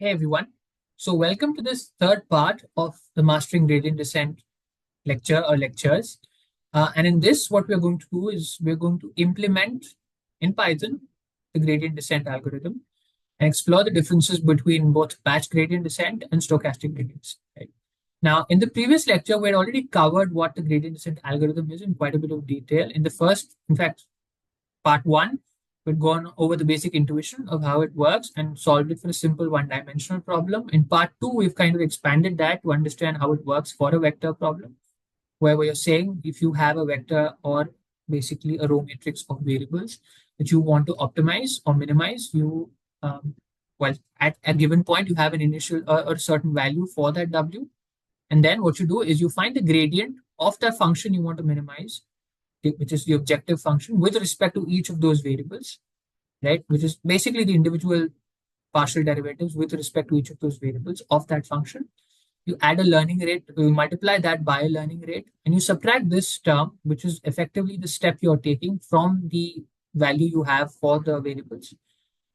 Hey everyone. So welcome to this third part of the Mastering Gradient Descent lecture or lectures. And in this, what we're going to do is we're going to implement in Python the gradient descent algorithm and explore the differences between both batch gradient descent and stochastic gradients. Right? Now, in the previous lecture, we had already covered what the gradient descent algorithm is in quite a bit of detail. In the first, in fact, part one, we've gone over the basic intuition of how it works and solved it for a simple one-dimensional problem. In part two, we've kind of expanded that to understand how it works for a vector problem, where we're saying if you have a vector or basically a row matrix of variables that you want to optimize or minimize, um, well, at a given point, you have an initial or a certain value for that W. And then what you do is you find the gradient of that function you want to minimize, which is the objective function with respect to each of those variables, right? Which is basically the individual partial derivatives with respect to each of those variables of that function. You add a learning rate, you multiply that by a learning rate, and you subtract this term, which is effectively the step you're taking from the value you have for the variables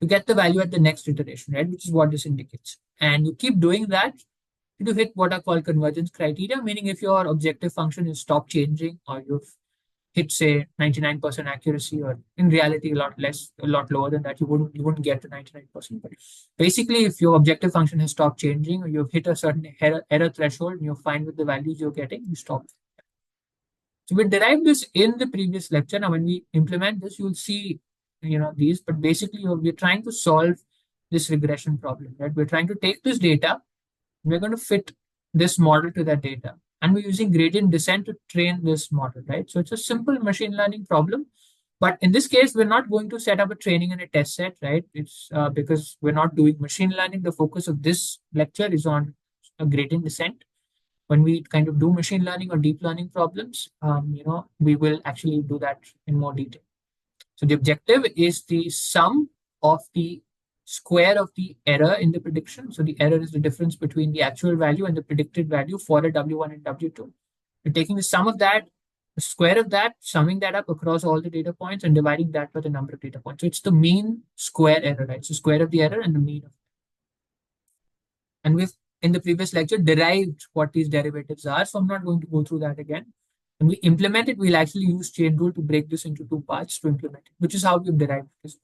to get the value at the next iteration, right? Which is what this indicates. And you keep doing that to hit what are called convergence criteria, meaning if your objective function is stop changing or you've hit say 99% accuracy, or in reality a lot less, a lot lower than that, you wouldn't get to 99%. But basically, if your objective function has stopped changing or you've hit a certain error threshold and you're fine with the values you're getting, you stop. So we derived this in the previous lecture. Now when we implement this, you'll see these, but basically we're trying to solve this regression problem, right? We're trying to take this data, we're going to fit this model to that data, and we're using gradient descent to train this model, right? So it's a simple machine learning problem. But in this case, we're not going to set up a training and a test set, right? It's because we're not doing machine learning. The focus of this lecture is on a gradient descent. When we kind of do machine learning or deep learning problems, we will actually do that in more detail. So the objective is the sum of the square of the error in the prediction. So the error is the difference between the actual value and the predicted value for a W1 and W2. You're taking the sum of that, the square of that, summing that up across all the data points and dividing that by the number of data points. So it's the mean square error, right? So square of the error and the mean of it. And we've, in the previous lecture, derived what these derivatives are. So I'm not going to go through that again. When we implement it, we'll actually use chain rule to break this into two parts to implement it, which is how we've derived this.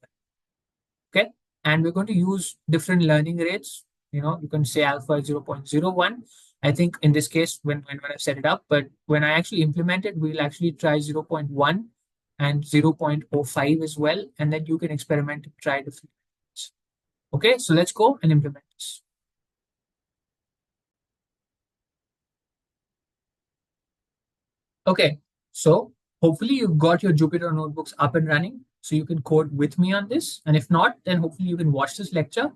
Okay. And we're going to use different learning rates. You can say alpha 0.01. I think in this case, when I set it up, but when I actually implement it, we'll actually try 0.1 and 0.05 as well. And then you can experiment and try different things. Okay, so let's go and implement this. Okay, so hopefully you've got your Jupyter notebooks up and running, so you can code with me on this. And if not, then hopefully you can watch this lecture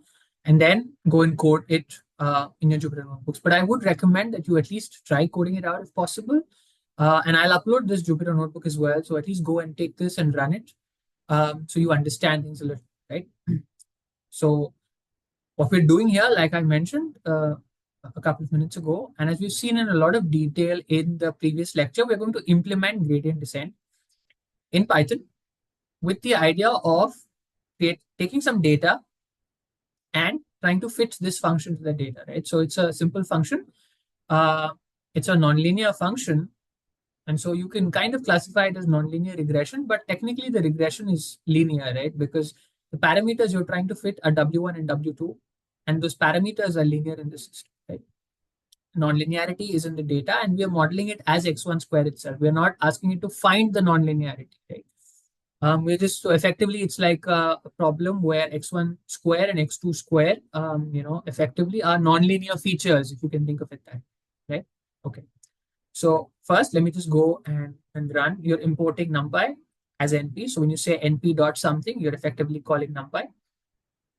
and then go and code it in your Jupyter notebooks. But I would recommend that you at least try coding it out if possible. And I'll upload this Jupyter notebook as well. So at least go and take this and run it so you understand things a little, right? So what we're doing here, like I mentioned, a couple of minutes ago. And as we've seen in a lot of detail in the previous lecture, we're going to implement gradient descent in Python with the idea of taking some data and trying to fit this function to the data, right? So it's a simple function. It's a nonlinear function. And so you can kind of classify it as nonlinear regression, but technically the regression is linear, right? Because the parameters you're trying to fit are W1 and W2, and those parameters are linear in the system, right? Nonlinearity is in the data, and we are modeling it as x1 square itself. We're not asking it to find the nonlinearity, right? We're just, so effectively, it's like a problem where x1 square and x2 square, effectively are nonlinear features, if you can think of it that, right? Okay. So first, let me just go and run. You're importing NumPy as NP. So when you say NP dot something, you're effectively calling NumPy.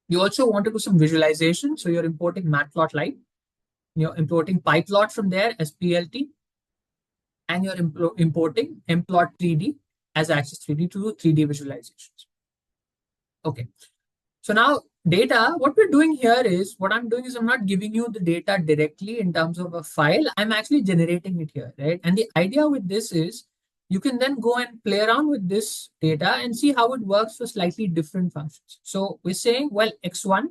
You also want to do some visualization. So you're importing matplotlib. You're importing pyplot from there as PLT. And you're importing mplot3D as Axis 3D to do 3D visualizations. Okay. So now data, what we're doing here is, what I'm doing is I'm not giving you the data directly in terms of a file. I'm actually generating it here, right? And the idea with this is you can then go and play around with this data and see how it works for slightly different functions. So we're saying, well, x1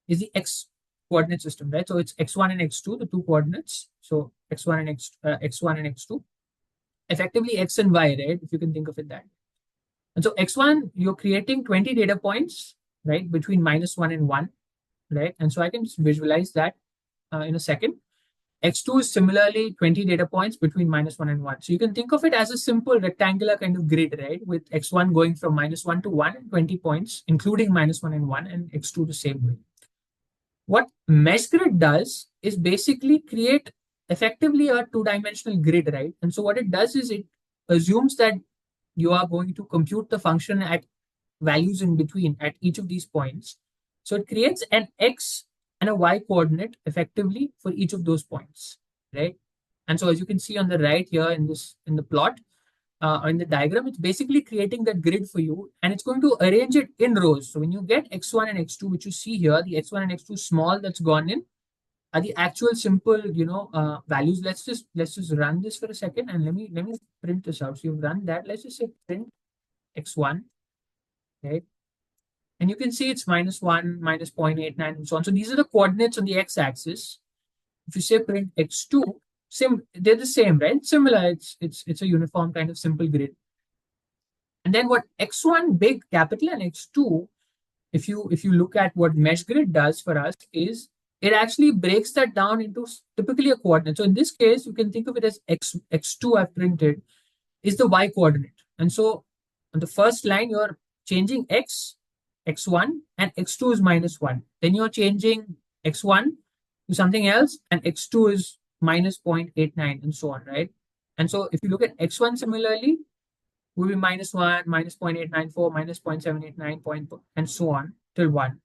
is the x coordinate system, right? So it's x1 and x2, the two coordinates. So x1 and x1 and x2, effectively x and y, right? If you can think of it that. And so x1, you're creating 20 data points, right, between -1 and 1, right? And so I can just visualize that in a second. X2 is similarly 20 data points between -1 and 1. So you can think of it as a simple rectangular kind of grid, right? With x1 going from -1 to 1 and 20 points, including -1 and 1, and x2 the same way. What mesh grid does is basically create effectively a two-dimensional grid, right? And so what it does is it assumes that you are going to compute the function at values in between at each of these points. So it creates an x and a y coordinate effectively for each of those points, right? And so as you can see on the right here in the plot, in the diagram, it's basically creating that grid for you, and it's going to arrange it in rows. So when you get x1 and x2, which you see here, the x1 and x2 small that's gone in are the actual simple, values. Let's just run this for a second, and let me print this out. So you've run that. Let's just say print x1, right? And you can see it's -1, -0.89, and so on. So these are the coordinates on the x-axis. If you say print x2, they're the same, right? Similar. It's a uniform kind of simple grid. And then what x1 big capital and x2, if you look at what mesh grid does for us, is it actually breaks that down into typically a coordinate. So in this case, you can think of it as x2 I've printed is the y coordinate. And so on the first line, you're changing x1, and x2 is -1. Then you're changing x1 to something else, and x2 is -0.89, and so on, right? And so if you look at x1 similarly, will be -1, -0.894, -0.789, and so on till 1.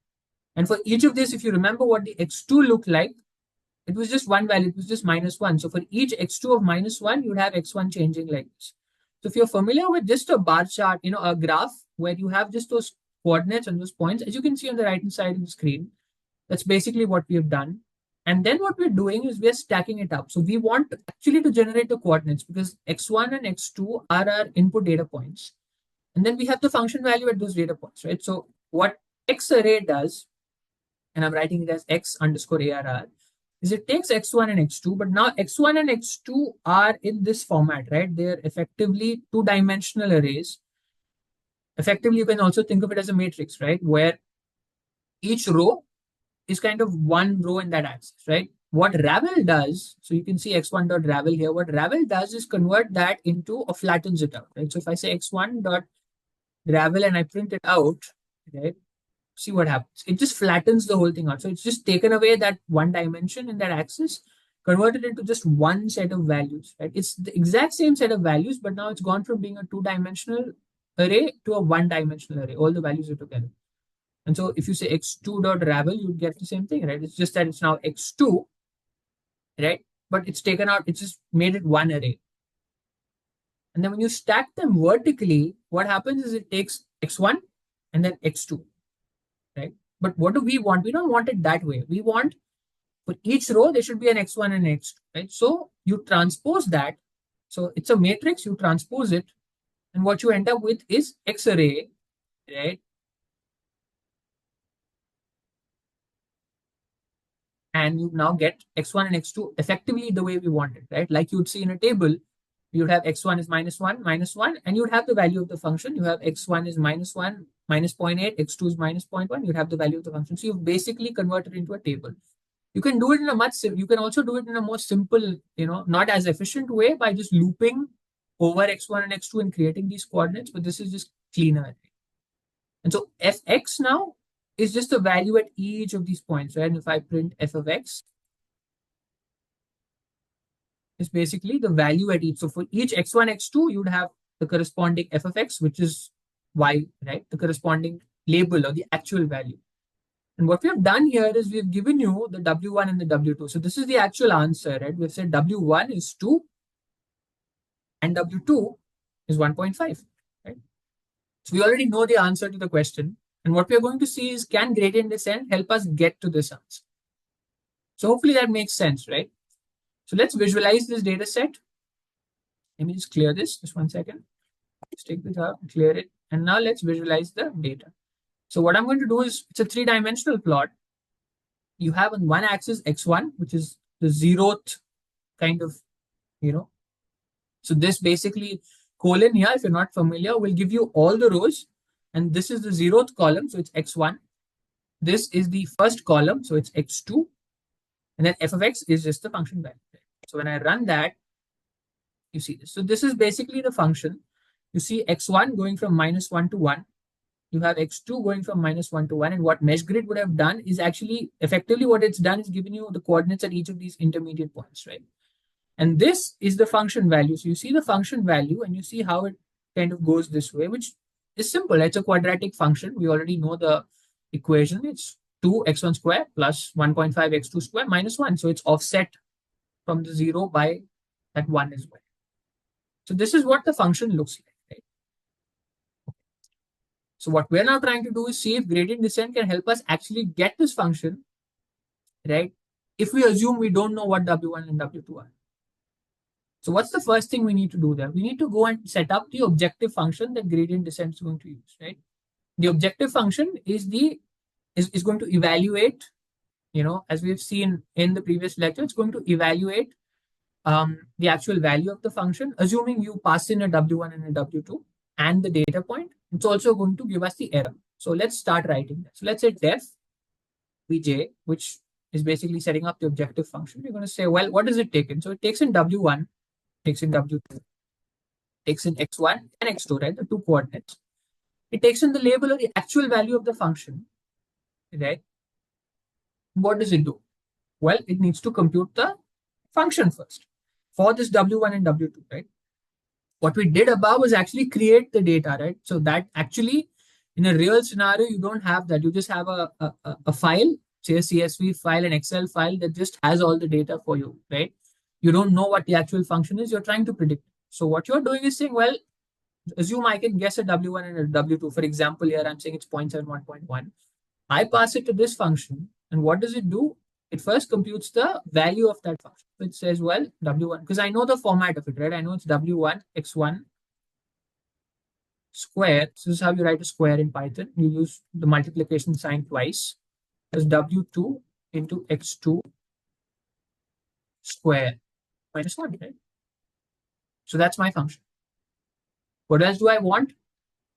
And for each of this, if you remember what the x2 looked like, it was just one value, it was just -1. So for each x2 of -1, you'd have x1 changing like this. So if you're familiar with just a bar chart, a graph where you have just those coordinates and those points, as you can see on the right hand side of the screen, that's basically what we have done. And then what we're doing is we're stacking it up. So we want actually to generate the coordinates because x1 and x2 are our input data points. And then we have the function value at those data points, right? So what X array does, and I'm writing it as X underscore ARR, is it takes x1 and x2, but now x1 and x2 are in this format, right? They're effectively two-dimensional arrays. Effectively, you can also think of it as a matrix, right? Where each row is kind of one row in that axis, right? What Ravel does, so you can see x1.ravel here, what Ravel does is convert that into or flattens it out, right? So if I say x1.ravel and I print it out, right? See what happens. It just flattens the whole thing out. So it's just taken away that one dimension in that axis, converted into just one set of values, right? It's the exact same set of values, but now it's gone from being a two-dimensional array to a one-dimensional array. All the values are together. And so if you say x2.ravel, you get the same thing, right? It's just that it's now x2, right? But it's taken out, it's just made it one array. And then when you stack them vertically, what happens is it takes x1 and then x2, right? But what do we want? We don't want it that way. We want for each row, there should be an x1 and x2, right? So you transpose that. So it's a matrix, you transpose it. And what you end up with is X array, right? And you now get x1 and x2 effectively the way we want it, right? Like you would see in a table, you would have x1 is -1, -1, and you would have the value of the function. You have x1 is -1, -0.8, x2 is -0.1, you'd have the value of the function. So you've basically converted into a table. You can do it in you can also do it in a more simple, not as efficient way by just looping over x1 and x2 and creating these coordinates, but this is just cleaner. And so fx now is just the value at each of these points, right? And if I print f of x, it's basically the value at each. So for each x1, x2, you'd have the corresponding f of x, which is y, right? The corresponding label or the actual value. And what we have done here is we've given you the W1 and the W2. So this is the actual answer, right? We've said W1 is 2 and W2 is 1.5, right? So we already know the answer to the question. And what we're going to see is, can gradient descent help us get to this answer? So hopefully that makes sense, right? So let's visualize this data set. Let me just clear this, just 1 second. Let's take this out, clear it. And now let's visualize the data. So what I'm going to do is, it's a 3-dimensional plot. You have on one axis x1, which is the zeroth kind of, you know, so this basically colon here, if you're not familiar, will give you all the rows. And this is the zeroth column, so it's x1. This is the first column, so it's x2. And then f of x is just the function value. So when I run that, you see this. So this is basically the function. You see x1 going from -1 to 1. You have x2 going from -1 to 1. And what MeshGrid would have done is actually, effectively what it's done is given you the coordinates at each of these intermediate points, right? And this is the function value. So you see the function value and you see how it kind of goes this way, which is simple. It's a quadratic function. We already know the equation. It's 2x1 square plus 1.5 x2 square minus 1. So it's offset from the 0 by that 1 as well. So this is what the function looks like, right? So what we're now trying to do is see if gradient descent can help us actually get this function, right? If we assume we don't know what W1 and W2 are. So what's the first thing we need to do there? We need to go and set up the objective function that gradient descent is going to use, right? The objective function is going to evaluate, as we've seen in the previous lecture, it's going to evaluate the actual value of the function, assuming you pass in a W1 and a W2 and the data point. It's also going to give us the error. So let's start writing that. So let's say def vj, which is basically setting up the objective function. We're going to say, well, what does it take in? So it takes in W1, takes in W2, takes in x1 and x2, right? The two coordinates. It takes in the label or the actual value of the function, right? What does it do? Well, it needs to compute the function first for this W1 and W2, right? What we did above was actually create the data, right? So that actually, in a real scenario, you don't have that. You just have a file, say a CSV file, an Excel file that just has all the data for you, right? You don't know what the actual function is. You're trying to predict. So what you're doing is saying, well, assume I can guess a W1 and a W2. For example, here I'm saying it's 0.7, 1.1. I pass it to this function. And what does it do? It first computes the value of that function. So it says, well, W1, because I know the format of it, right? I know it's W1, X1 square. So this is how you write a square in Python. You use the multiplication sign twice. As W2 into X2 square minus 1, right? So that's my function. What else do I want?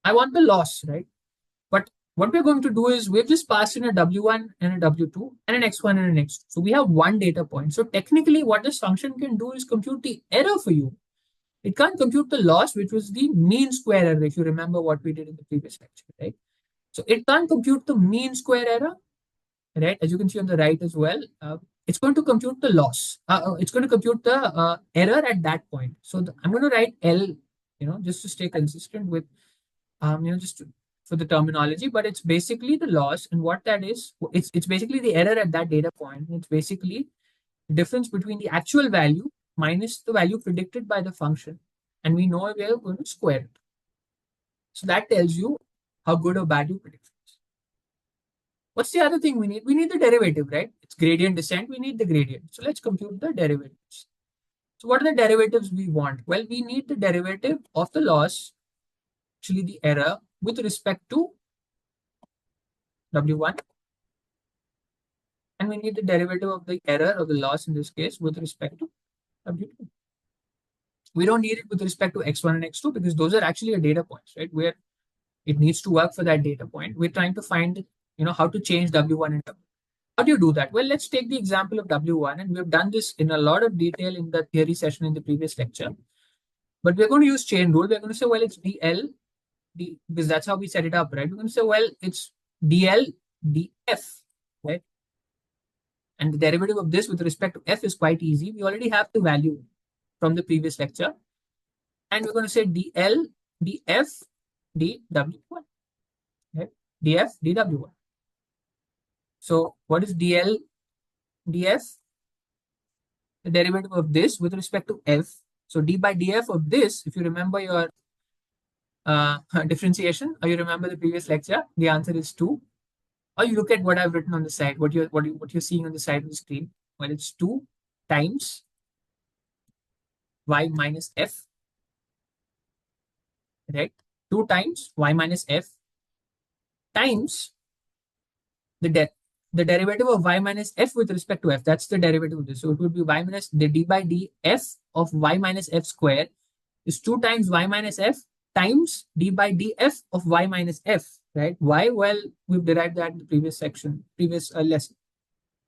I want the loss, right? But what we're going to do is we've just passed in a W1 and a W2 and an X1 and an X2. So we have one data point. So technically what this function can do is compute the error for you. It can't compute the loss, which was the mean square error, if you remember what we did in the previous lecture, right? So it can't compute the mean square error, right? As you can see on the right as well, it's going to compute the loss. It's going to compute the error at that point. So I'm going to write L, just to stay consistent with, for the terminology, but it's basically the loss. And what that is, it's basically the error at that data point. It's basically the difference between the actual value minus the value predicted by the function. And we know we're going to square it. So that tells you how good or bad your prediction is. What's the other thing we need? We need the derivative, right? It's gradient descent. We need the gradient. So let's compute the derivatives. So what are the derivatives we want? Well, we need the derivative of the loss, actually the error, with respect to W1. And we need the derivative of the error or the loss in this case with respect to W2. We don't need it with respect to X1 and X2 because those are actually a data points, right? Where it needs to work for that data point. We're trying to find, how to change W1 and W2. How do you do that? Well, let's take the example of W1, and we've done this in a lot of detail in the theory session in the previous lecture. But we're going to use chain rule. We're going to say, well, it's DL, because that's how we set it up, right? We're going to say, well, it's DL, DF, right? And the derivative of this with respect to F is quite easy. We already have the value from the previous lecture. And we're going to say DL, DF, DW1, right? DF, DW1. So what is DL, DF? The derivative of this with respect to F. So D by DF of this, if you remember your differentiation, or you remember the previous lecture, the answer is 2. Or you look at what I've written on the side, what you're seeing on the side of the screen. Well, it's 2 times y minus f, right? 2 times y minus f times the the derivative of y minus f with respect to f. That's the derivative of this. So it would be y minus the d by df of y minus f square is 2 times y minus f times d by df of y minus f, right? Why? Well, we've derived that in the previous section, previous lesson.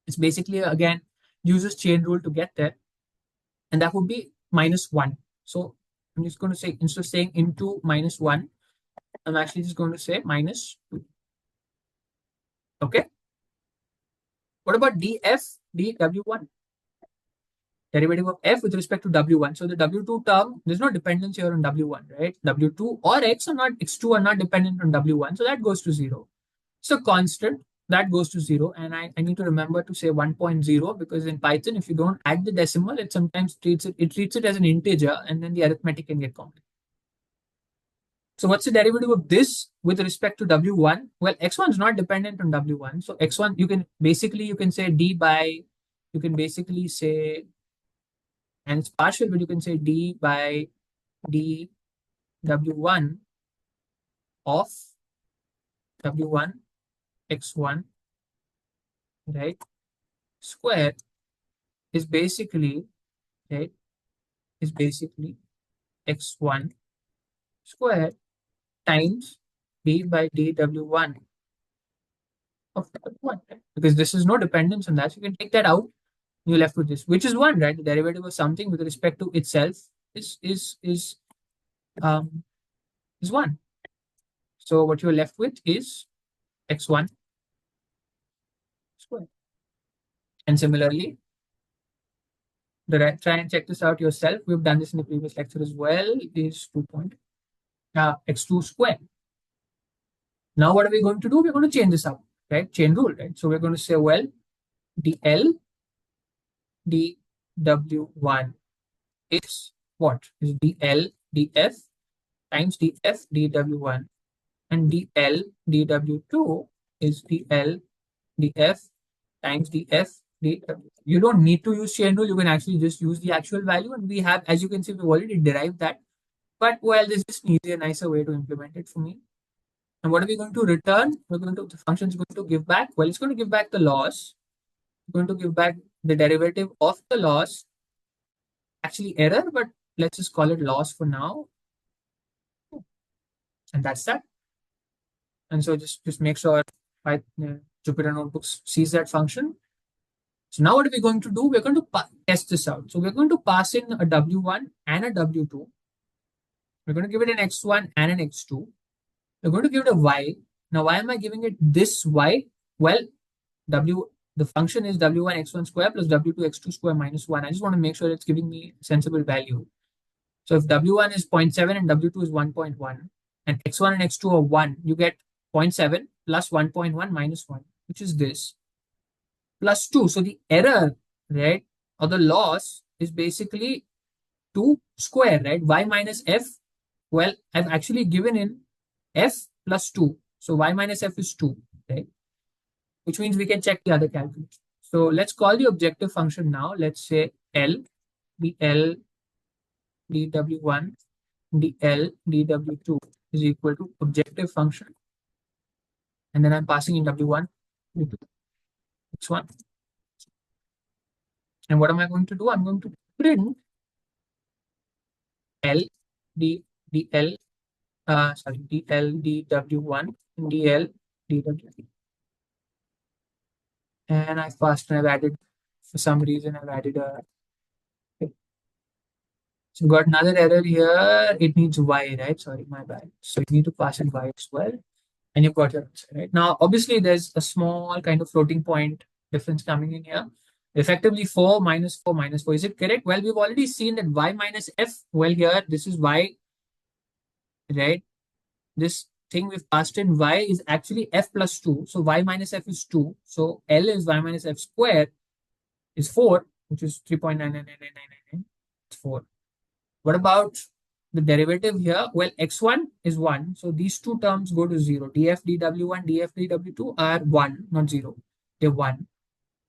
It's basically, again, uses chain rule to get there. And that would be minus 1. So I'm just going to say, instead of saying into minus 1, I'm actually just going to say minus 2. Okay. What about df dw1? Derivative of f with respect to w1. So the w2 term, there's no dependence here on w1, right? w2 or x2 are not dependent on w1. So that goes to 0. So constant, that goes to 0. And I need to remember to say 1.0 because in Python, if you don't add the decimal, it sometimes treats it as an integer and then the arithmetic can get complicated. So what's the derivative of this with respect to w1? Well, x1 is not dependent on w1. So x1, you can say d by, you can basically say, and it's partial, but you can say d by d w1 of w1 x1, right, square is basically, right, is basically x1 square times d by dw1 of w1, right? Because this is no dependence on that. So you can take that out. You're left with this, which is 1, right? The derivative of something with respect to itself is 1. So what you're left with is x1 square. And similarly, try and check this out yourself. We've done this in the previous lecture as well. Is x2 square. Now what are we going to do? We're going to change this up, right? Chain rule, right? So we're going to say, well, dl dw1 is what? Is dl df times df dw1, and dl dw2 is dl df times df dw. You don't need to use chain rule. You can actually just use the actual value, and we have, as you can see, we've already derived that. But well, this is an easier, nicer way to implement it for me. And what are we going to return? The function is going to give back. Well, it's going to give back the loss. It's going to give back the derivative of the loss. Actually, error, but let's just call it loss for now. And that's that. And so just make sure Jupyter Notebooks sees that function. So now what are we going to do? We're going to test this out. So we're going to pass in a W1 and a W2. We're going to give it an X1 and an X2. We're going to give it a Y. Now, why am I giving it this Y? Well, the function is W1 X1 square plus W2 X2 square minus 1. I just want to make sure it's giving me a sensible value. So if W1 is 0.7 and W2 is 1.1, and X1 and X2 are 1, you get 0.7 plus 1.1 minus 1, which is this, plus 2. So the error, right, or the loss is basically 2 square, right? Y minus f. Well, I've actually given in f plus 2. So y minus f is 2, right? Which means we can check the other calculation. So let's call the objective function now. Let's say L, dl dw1, dl dw2 is equal to objective function. And then I'm passing in w1, w2, x1. And what am I going to do? I'm going to print L, dl dw1, dl dw2. And I've added, for some reason, I've added a. Okay. So got another error here. It needs y, right? Sorry, my bad. So you need to pass in y as well. And you've got your answer, right? Now, obviously, there's a small kind of floating point difference coming in here. Effectively 4 minus 4 minus 4. Is it correct? Well, we've already seen that y minus f. Well, here, this is y, right? This thing we've passed in y is actually f plus 2. So y minus f is 2. So L is y minus f square is 4, which is 3.99999. It's 4. What about the derivative here? Well, x1 is 1. So these two terms go to 0. df dw1, df dw2 are 1, not 0. They're 1.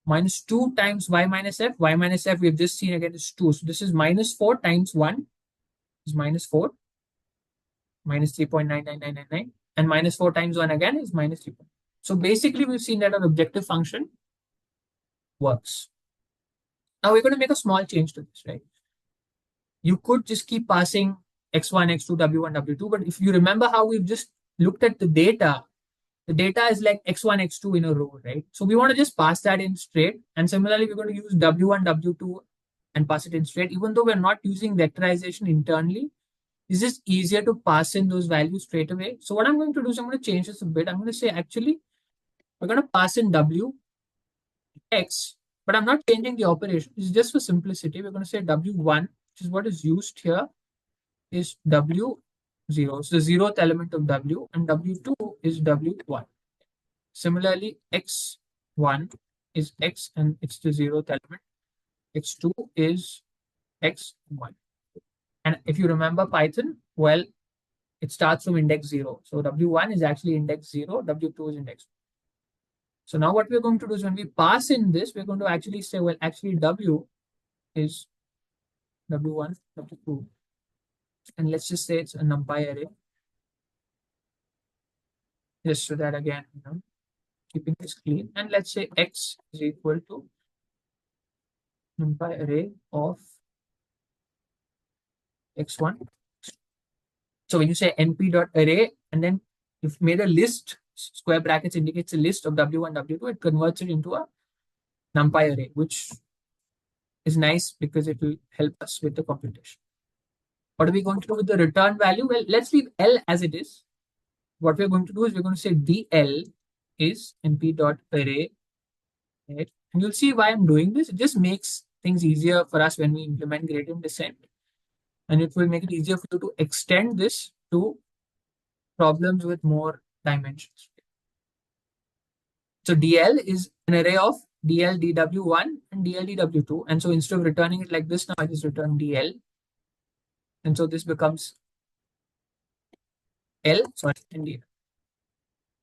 Minus 2 times y minus f. Y minus f we've just seen again is 2. So this is minus 4 times 1 is minus 4. Minus 3.99999. And minus 4 times 1 again is minus 3. So basically, we've seen that our objective function works. Now we're going to make a small change to this, right? You could just keep passing x1, x2, w1, w2, but if you remember how we've just looked at the data is like x1, x2 in a row, right? So we want to just pass that in straight. And similarly, we're going to use w1, w2 and pass it in straight. Even though we're not using vectorization internally, it's just easier to pass in those values straight away. So what I'm going to do is I'm going to change this a bit. I'm going to say, actually, we're going to pass in w, x, but I'm not changing the operation. It's just for simplicity. We're going to say w1, which is what is used here, is w0. So the zeroth element of w, and w2 is w1. Similarly, x1 is x and it's the zeroth element. X2 is x1. And if you remember Python, well, it starts from index 0. So w1 is actually index 0, w2 is index 1. So now what we're going to do is when we pass in this, we're going to actually say, well, actually w is w1, w2. And let's just say it's a numpy array. Just so that again, keeping this clean. And let's say x is equal to numpy array of x1. So when you say np.array, and then you've made a list, square brackets indicates a list of w1, w2, it converts it into a numpy array, which is nice because it will help us with the computation. What are we going to do with the return value? Well, let's leave L as it is. What we're going to do is we're going to say DL is np.array, right? And you'll see why I'm doing this. It just makes things easier for us when we implement gradient descent. And it will make it easier for you to extend this to problems with more dimensions. So DL is an array of DL DW1 and DL DW2. And so instead of returning it like this, now I just return DL. And so this becomes L, sorry, and DL.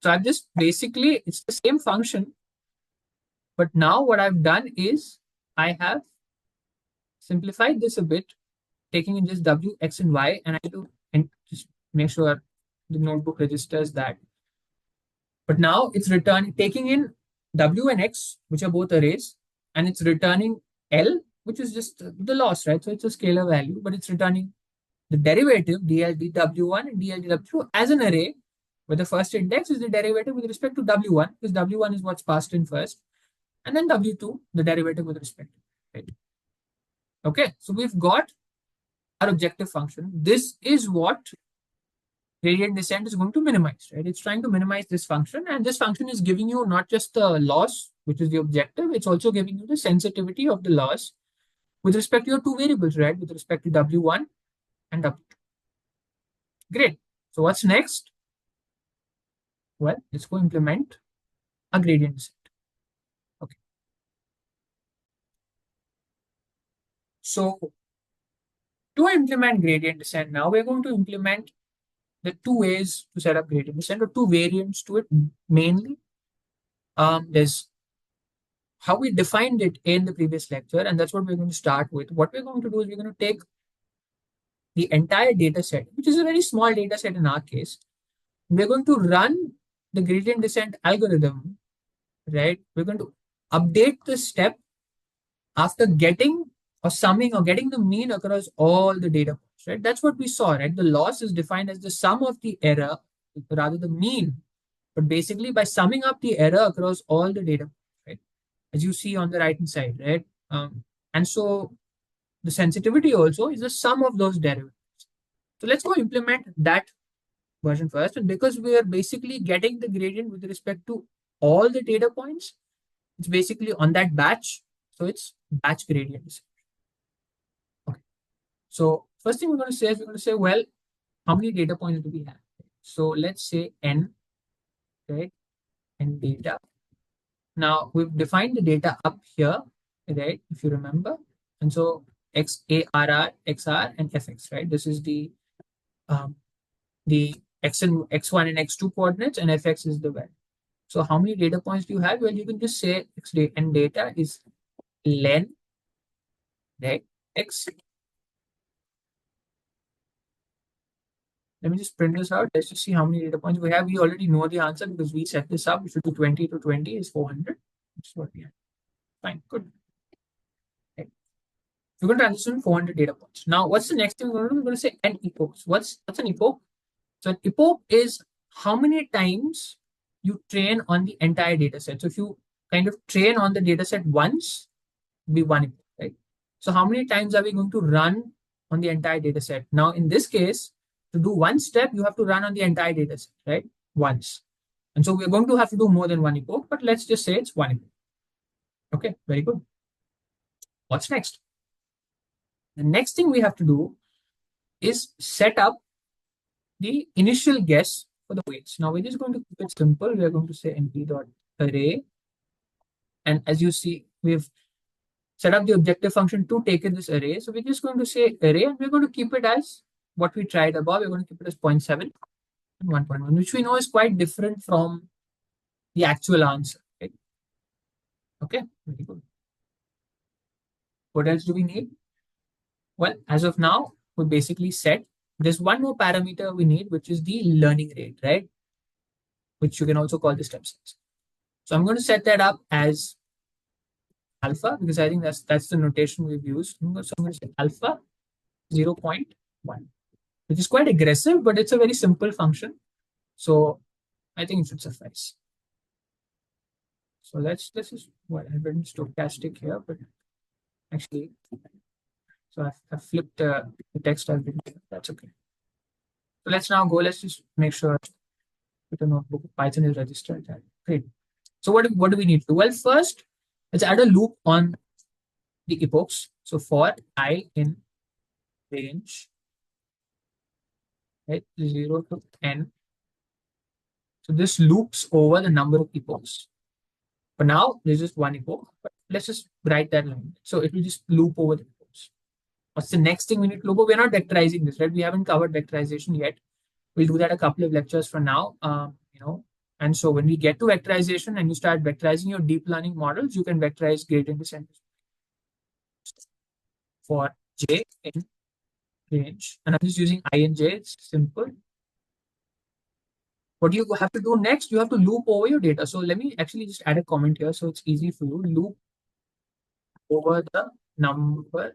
So I've just basically, it's the same function. But now what I've done is I have simplified this a bit, taking in just W, X, and Y, and I have to just make sure the notebook registers that. But now it's taking in W and X, which are both arrays, and it's returning L, which is just the loss, right? So it's a scalar value, but it's returning the derivative dl dw1 and dl dw2 as an array, where the first index is the derivative with respect to w1, because w1 is what's passed in first, and then w2, the derivative with respect to, right? Okay, so we've got our objective function. This is what gradient descent is going to minimize, right? It's trying to minimize this function, and this function is giving you not just the loss, which is the objective, it's also giving you the sensitivity of the loss with respect to your two variables, right? With respect to w1 and w2. Great. So what's next? Well, let's go implement a gradient descent. Okay. So to implement gradient descent, now we're going to implement the two ways to set up gradient descent, or two variants to it mainly. There's how we defined it in the previous lecture, and that's what we're going to start with. What we're going to do is we're going to take the entire data set, which is a very small data set in our case. We're going to run the gradient descent algorithm, right? We're going to update the step after getting or summing or getting the mean across all the data points, right? That's what we saw, right? The loss is defined as the sum of the error, rather the mean, but basically by summing up the error across all the data points, right? As you see on the right hand side, right? And so the sensitivity also is the sum of those derivatives. So let's go implement that version first. And because we are basically getting the gradient with respect to all the data points, it's basically on that batch. So it's batch gradient. Okay. So first thing we're going to say is we're going to say, well, how many data points do we have? So let's say n, right? N data. Now we've defined the data up here, right? If you remember. And so x, a, r, r, x, r, and fx, right? This is the x and x1 and x2 coordinates, and fx is the value. So how many data points do you have? Well, you can just say n data is len, right? X Let me just print this out. Let's just see how many data points we have. We already know the answer because we set this up. We should do 20 to 20 is 400. That's what we have. Fine, good. Okay. We're going to transition 400 data points. Now, what's the next thing we're going to do? We're going to say an epoch. What's an epoch? So an epoch is how many times you train on the entire data set. So if you kind of train on the data set once, it'll be one epoch, right? So how many times are we going to run on the entire data set? Now, in this case, to do one step, you have to run on the entire data set, right? Once. And so we're going to have to do more than one epoch, but let's just say it's one epoch. Okay, very good. What's next? The next thing we have to do is set up the initial guess for the weights. Now we're just going to keep it simple. We are going to say np.array. And as you see, we've set up the objective function to take in this array. So we're just going to say array, and we're going to keep it as what we tried above. We're going to keep it as 0.7 and 1.1, which we know is quite different from the actual answer. Right? Okay, very good. What else do we need? Well, as of now, we basically set there's one more parameter we need, which is the learning rate, right? Which you can also call the step size. So I'm going to set that up as alpha because I think that's the notation we've used. So I'm going to say alpha 0.1, which is quite aggressive, but it's a very simple function. So I think it should suffice. So let's just I've written stochastic here, but actually, so I've flipped the text I've written here. That's okay. So let's now go. Let's just make sure Jupyter Notebook Python is registered. Great. So what do we need to do? Well, first, let's add a loop on the epochs. So for I in range, right, 0 to n. So this loops over the number of epochs. For now, there's just one epoch, but let's just write that line. So it will just loop over the epochs. What's the next thing we need to loop over? We're not vectorizing this, right? We haven't covered vectorization yet. We'll do that a couple of lectures from now, And so when we get to vectorization and you start vectorizing your deep learning models, you can vectorize gradient descent for j in range. And I'm just using I and j. It's simple. What do you have to do next? You have to loop over your data. So let me actually just add a comment here so it's easy for you. Loop over the number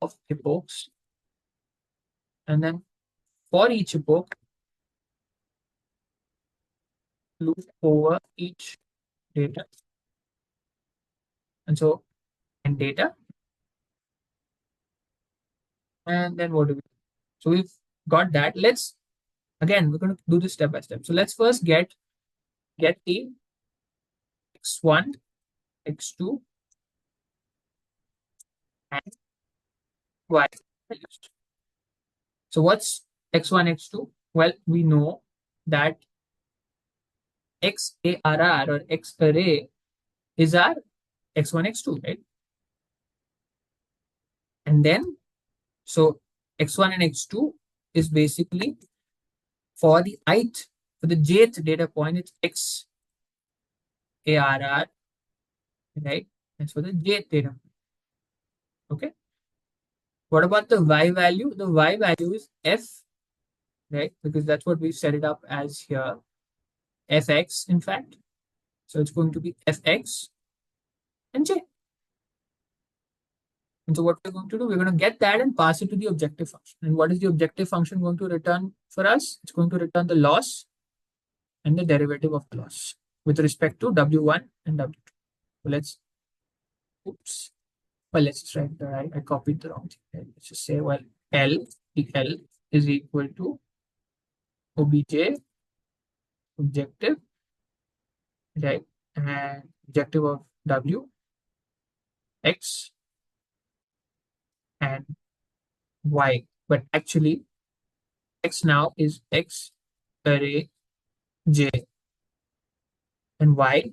of epochs. And then for each epoch, loop over each data. And so, and data. And then what do we do? So we've got that. Again, we're going to do this step by step. So let's first get the x1, x2, and y values. So what's x1, x2? Well, we know that XARR or X array is our x1, x2, right? And then, so x1 and x2 is basically for the jth data point, it's XARR, right? That's for the jth data point. Okay. What about the y value? The y value is f, right? Because that's what we've set it up as here. Fx, in fact. So it's going to be fx and j. And so what we're going to do, we're going to get that and pass it to the objective function. And what is the objective function going to return for us? It's going to return the loss and the derivative of the loss with respect to W1 and W2. So let's just write that. I copied the wrong thing. Let's just say, well, L is equal to OBJ objective, right? And objective of W, X, and Y. But actually, X now is X array J, and Y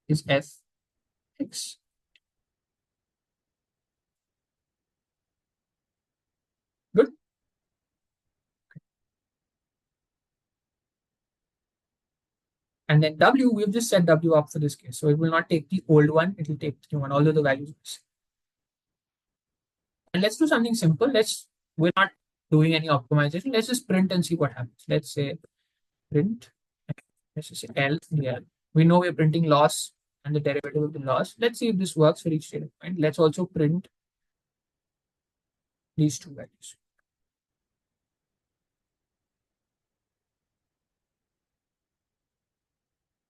is Fx. Good. And then W, we've just set W up for this case. So it will not take the old one, it will take the new one, although the values are the same. And let's do something simple. We're not doing any optimization. Let's just print and see what happens. Let's say print, let's just say L, yeah. We know we're printing loss and the derivative of the loss. Let's see if this works for each data point. Let's also print these two values.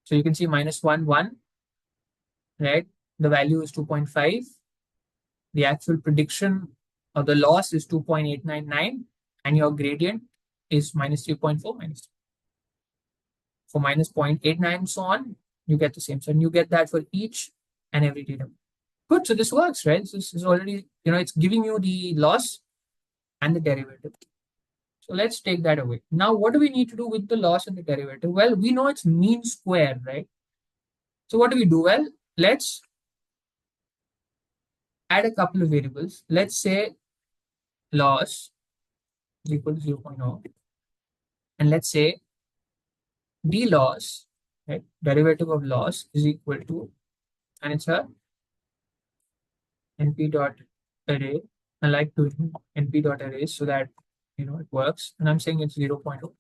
So you can see minus 1, 1, right? The value is 2.5. The actual prediction of the loss is 2.899, and your gradient is minus 3.4 minus. For minus 0.89 and so on, you get the same. So you get that for each and every data. Good. So this works, right? So this is already, it's giving you the loss and the derivative. So let's take that away. Now, what do we need to do with the loss and the derivative? Well, we know it's mean square, right? So what do we do? Well, let's add a couple of variables. Let's say loss is equal to 0.0. And let's say d loss, right? Derivative of loss is equal to, and it's a np dot array. I like doing np dot arrays so that it works. And I'm saying it's 0.0.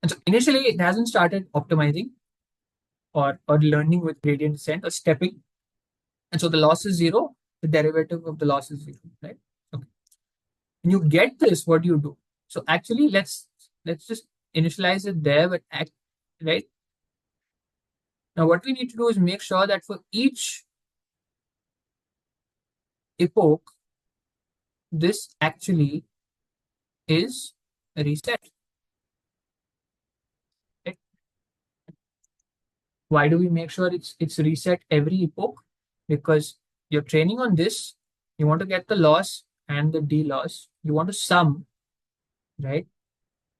And so initially it hasn't started optimizing or learning with gradient descent or stepping. And so the loss is zero, the derivative of the loss is zero, right? Okay. When you get this, what do you do? So actually let's just initialize it there, but right? Now what we need to do is make sure that for each epoch, this actually is a reset. Right? Why do we make sure it's reset every epoch? Because you're training on this, you want to get the loss and the d loss. You want to sum, right?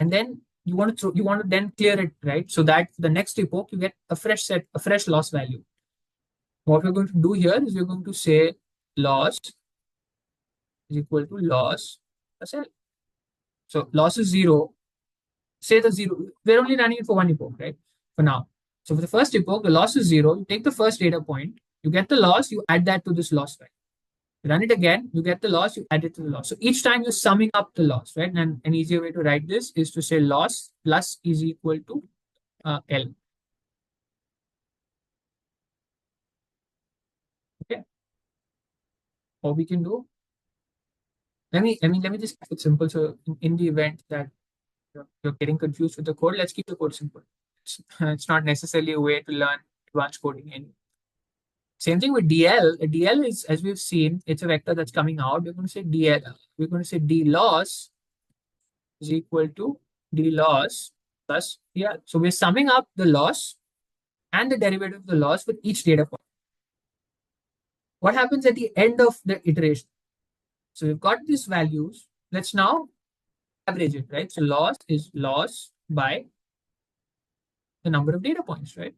And then you want to then clear it, right? So that the next epoch you get a fresh loss value. What we're going to do here is we're going to say loss is equal to loss plus L. So loss is zero. Say the zero. We're only running it for one epoch, right? For now. So for the first epoch, the loss is zero. You take the first data point, you get the loss, you add that to this loss value. You run it again, you get the loss, you add it to the loss. So each time you're summing up the loss, right? And an easier way to write this is to say loss plus is equal to L. Okay. Or we can do. Let me just keep it simple. So in the event that you're getting confused with the code, let's keep the code simple. It's not necessarily a way to learn advanced coding. And same thing with DL. A DL is, as we've seen, it's a vector that's coming out. We're going to say DL. We're going to say D loss is equal to D loss plus DL. So we're summing up the loss and the derivative of the loss with each data point. What happens at the end of the iteration? So we've got these values. Let's now average it, right? So loss is loss by the number of data points, right?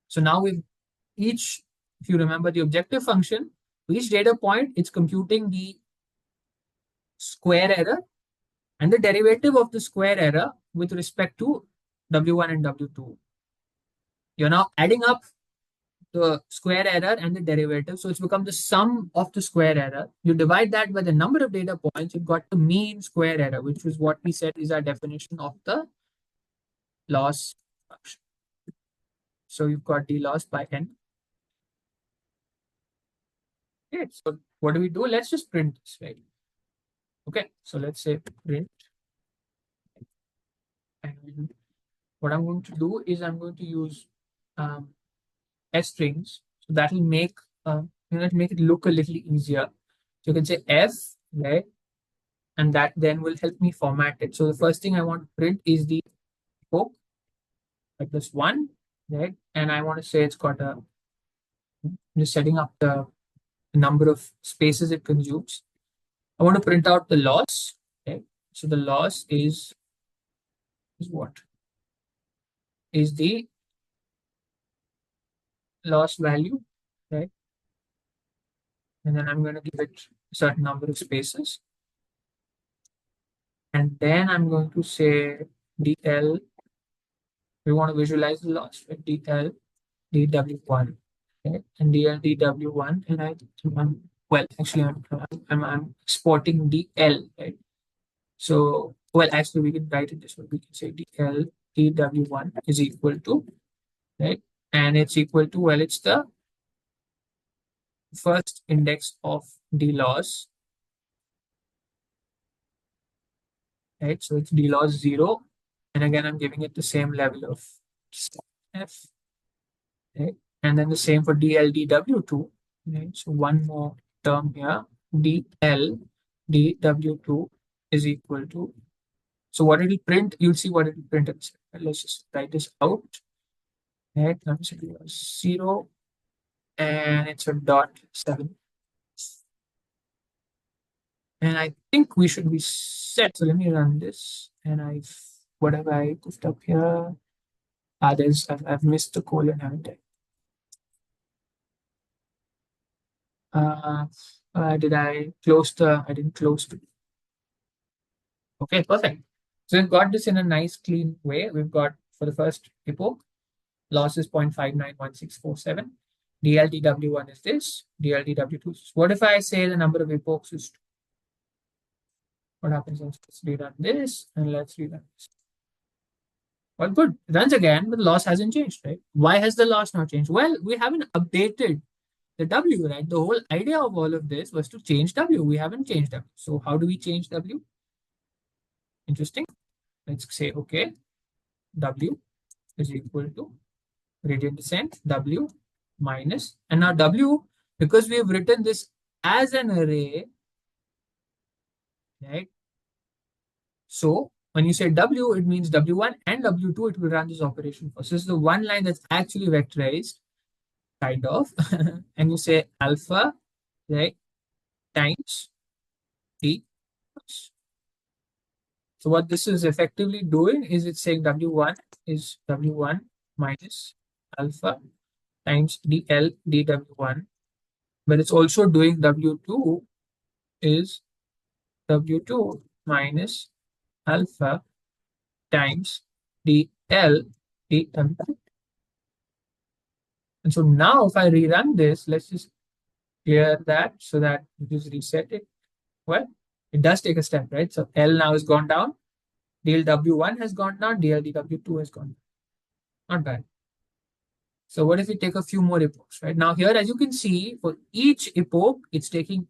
So now we've each, if you remember the objective function, each data point, it's computing the square error and the derivative of the square error with respect to W1 and W2. You're now adding up the square error and the derivative. So it's become the sum of the square error. You divide that by the number of data points, you've got the mean square error, which is what we said is our definition of the loss function. So you've got d loss by n. Okay, so what do we do? Let's just print this, right? Okay, so let's say print. And what I'm going to do is I'm going to use S strings. So that will make make it look a little easier. So you can say F, right? And that then will help me format it. So the first thing I want to print is the epoch, like this one, right? And I want to say it's got a, just setting up the number of spaces it consumes. I want to print out the loss, okay? So the loss is what? Is the loss value, right? And then I'm going to give it a certain number of spaces. And then I'm going to say DL. We want to visualize the loss, right? DL, DW1, okay? And DL, DW1, and I one. well, actually, I'm exporting DL, right? So, well, actually, we can write it this way. We can say DL DW1 is equal to, right? And it's equal to, well, it's the first index of D loss, right? So it's D loss 0. And again, I'm giving it the same level of F, right? And then the same for DLDW2, right? So one more term here, DLDW2 is equal to, so what it will print, you'll see what it will print. Let's just write this out, right? I'm saying 0 and it's a dot 7. And I think we should be set. So let me run this. And what have I put up here? I've missed the colon, haven't I? I didn't close it. Okay, perfect. So we've got this in a nice clean way. We've got for the first epoch, loss is 0.591647. DLDW1 is this, DLDW2 is. What if I say the number of epochs is 2? What happens? Let's rerun this and let's rerun this. Well, good. It runs again, but the loss hasn't changed, right? Why has the loss not changed? Well, we haven't updated the W, right? The whole idea of all of this was to change W. We haven't changed W. So how do we change W? Interesting. Let's say, okay, W is equal to gradient descent, W minus, and now W, because we have written this as an array, right? So when you say W, it means W1 and W2, it will run this operation first. So this is the one line that's actually vectorized, kind of, and you say alpha, right, times T. So what this is effectively doing is it's saying W1 is W1 minus alpha times DL dW1, but it's also doing W2 is W2 minus alpha times DL dW2. And so now if I rerun this, let's just clear that so that you just reset it. Well, it does take a step, right? So L now has gone down, DLW1 has gone down, DLDW2 has gone down. Not bad. So what if we take a few more epochs, right? Now here, as you can see, for each epoch, it's taking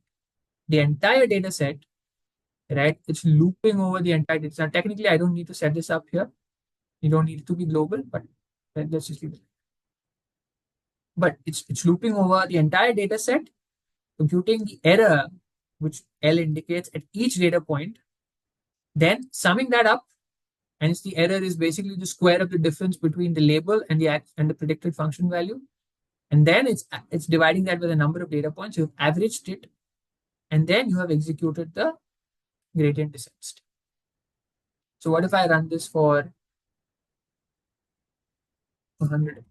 the entire data set, right? It's looping over the entire data set. Now, technically, I don't need to set this up here. You don't need it to be global, but let's just leave it. But it's looping over the entire data set, computing the error, which L indicates at each data point, then summing that up, and the error is basically the square of the difference between the label and the predicted function value. And then it's dividing that by the number of data points. You've averaged it, and then you have executed the gradient descent. So what if I run this for 100?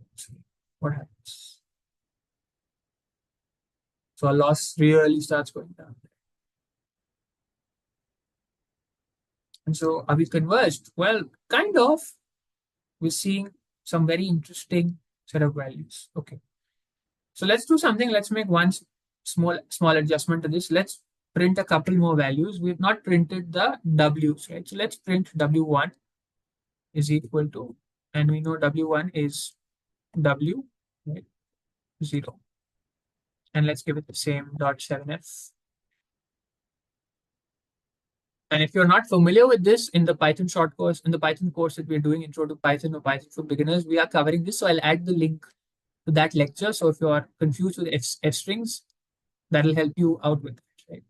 What happens? So our loss really starts going down. And so are we converged? Well, kind of. We're seeing some very interesting set of values. Okay. So let's do something. Let's make one small adjustment to this. Let's print a couple more values. We've not printed the W's, right? So let's print W1 is equal to, and we know W1 is W, right? 0. And let's give it the same dot 7f. And if you're not familiar with this in the Python short course, in the Python course that we're doing, Intro to Python or Python for Beginners, we are covering this. So I'll add the link to that lecture. So if you're confused with F strings, that'll help you out with it, right?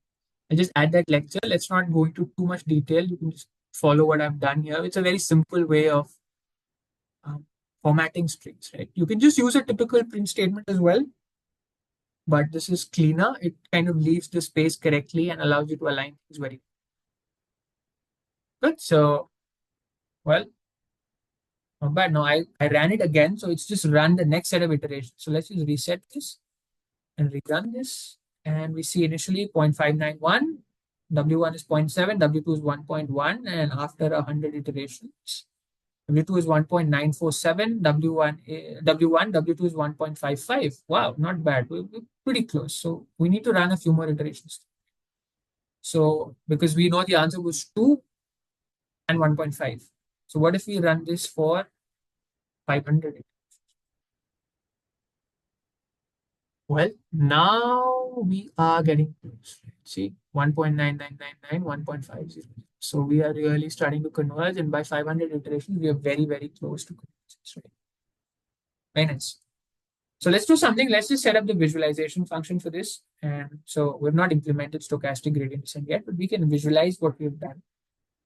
I'll just add that lecture. Let's not go into too much detail. You can just follow what I've done here. It's a very simple way of formatting strings, right? You can just use a typical print statement as well, but this is cleaner. It kind of leaves the space correctly and allows you to align things very good. So, well, not bad. Now I ran it again. So it's just run the next set of iterations. So let's just reset this and rerun this. And we see initially 0.591, W1 is 0.7, W2 is 1.1, and after 100 iterations, W2 is 1.947, W1, W2 is 1.55. Wow, not bad. We're pretty close. So we need to run a few more iterations. So because we know the answer was 2 and 1.5. So what if we run this for 500? Well, now we are getting close. Let's see, 1.9999, 1.50. So we are really starting to converge, and by 500 iterations, we are very, very close to convergence, right? Very nice. So let's do something. Let's just set up the visualization function for this. And so we've not implemented stochastic gradient descent yet, but we can visualize what we've done.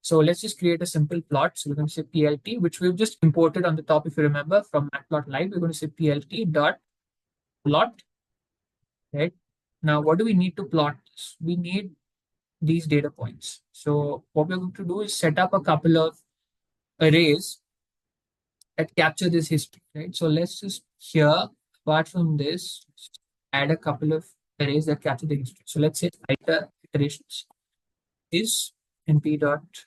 So let's just create a simple plot. So we're going to say PLT, which we've just imported on the top, if you remember, from Matplotlib. We're going to say PLT dot plot, right? Now, what do we need to plot this? We need these data points. So what we're going to do is set up a couple of arrays that capture this history, right? So let's just here, apart from this, add a couple of arrays that capture the history. So let's say iter iterations is np dot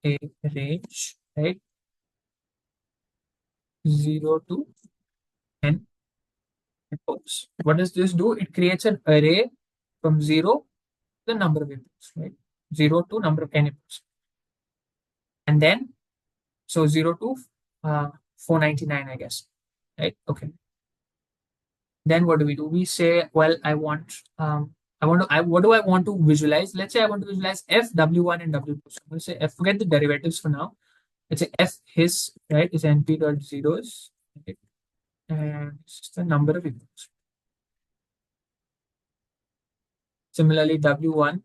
a range, right? 0 to n inputs. What does this do? It creates an array from 0 to the number of inputs, right? 0 to number of n inputs. And then, so 0 to 499, I guess, right? Okay. Then what do? We say, well, what do I want to visualize? Let's say I want to visualize f, w1, and w2. So I'm going to say f, forget the derivatives for now. Let's say f his, right, is np dot zeros, right? And it's just the number of inputs. Similarly, w1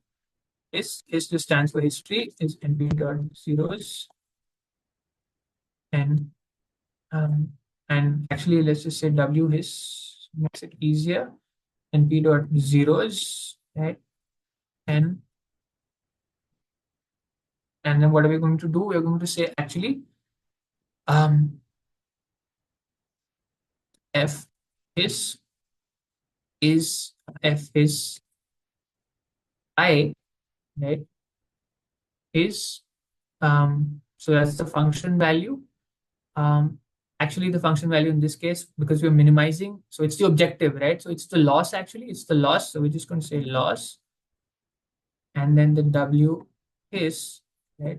is his just stands for history, is np dot zeros, and um, and actually let's just say w his makes it easier, np dot zeros, right? And then what are we going to do? We're going to say actually um, f is f is I, right? Is so that's the function value. Actually the function value in this case, because we're minimizing, so it's the objective, right? So it's the loss, actually it's the loss. So we're just going to say loss, and then the w is, right,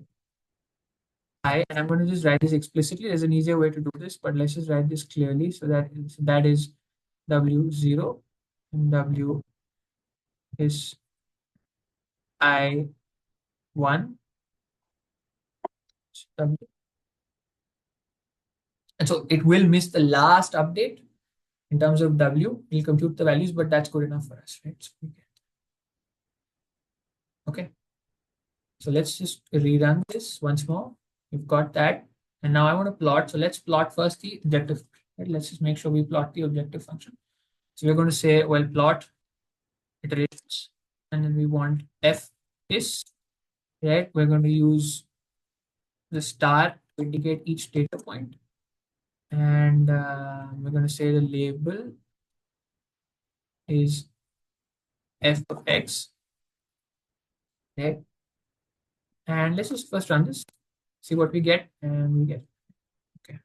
I, and I'm going to just write this explicitly. There's an easier way to do this, but let's just write this clearly. So that is w0, and w is I1, and so it will miss the last update in terms of W. We'll compute the values, but that's good enough for us, right? So okay. So let's just rerun this once more. We've got that. And now I want to plot. So let's plot first the objective. Right? Let's just make sure we plot the objective function. So we're going to say, well, plot iterations. And then we want f is, right? We're going to use the star to indicate each data point. And we're going to say the label is f of x, right? And let's just first run this, see what we get, and we get, okay.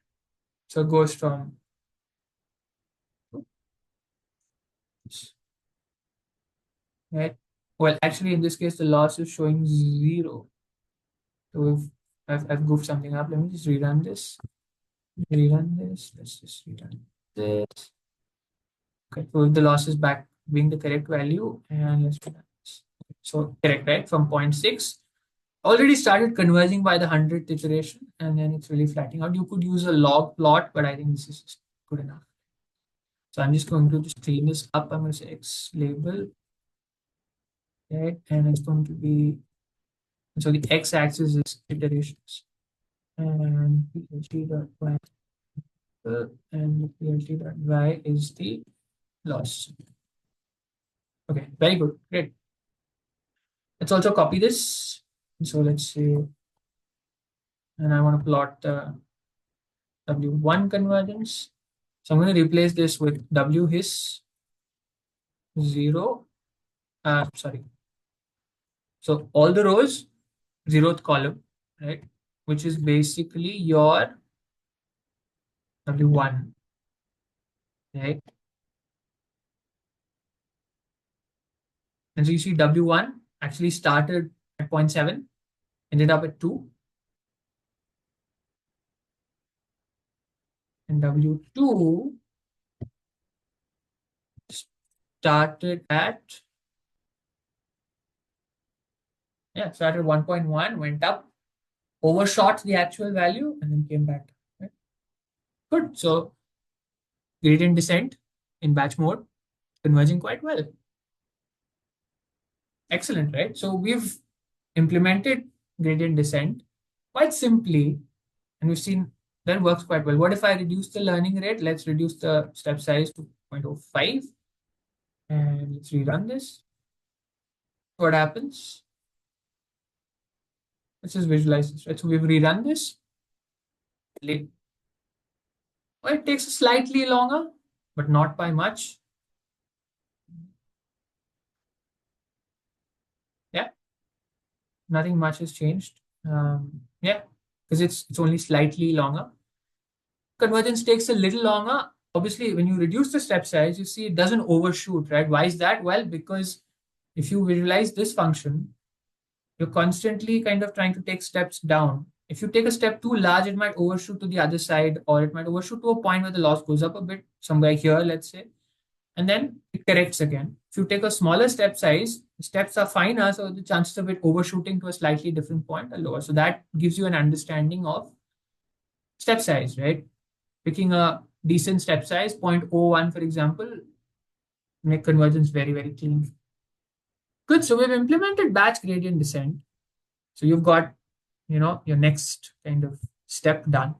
So it goes from, right? Well, actually, in this case, the loss is showing 0. So if I've goofed something up, let me just rerun this. Rerun this. Let's just rerun this. Okay, so the loss is back being the correct value, and let's rerun this. So correct, right? From 0.6. Already started converging by the 100th iteration, and then it's really flattening out. You could use a log plot, but I think this is good enough. So I'm just going to just clean this up. I'm going to say x label, right? And it's going to be, so the x-axis is iterations, and plt.y, and plt.y is the loss. Okay, very good, great. Let's also copy this. So let's say, and I want to plot the W1 convergence. So I'm going to replace this with W his 0. Sorry. So all the rows, 0th column, right? Which is basically your W1, right? And so you see W1 actually started at 0.7, ended up at 2, and W2 started at, yeah, started 1.1, went up, overshot the actual value, and then came back. Right? Good. So gradient descent in batch mode, converging quite well. Excellent, right? So we've implemented gradient descent quite simply, and we've seen that works quite well. What if I reduce the learning rate? Let's reduce the step size to 0.05, and let's rerun this. What happens? Let's just visualize this, right? So we've rerun this. Well, it takes slightly longer, but not by much. Yeah, nothing much has changed. Yeah, because it's only slightly longer. Convergence takes a little longer. Obviously, when you reduce the step size, you see it doesn't overshoot, right? Why is that? Well, because if you visualize this function, you're constantly kind of trying to take steps down. If you take a step too large, it might overshoot to the other side, or it might overshoot to a point where the loss goes up a bit, somewhere here, let's say, and then it corrects again. If you take a smaller step size, the steps are finer, so the chances of it overshooting to a slightly different point are lower. So that gives you an understanding of step size, right? Picking a decent step size, 0.01, for example, make convergence very, very clean. Good. So we've implemented batch gradient descent. So you've got, your next kind of step done.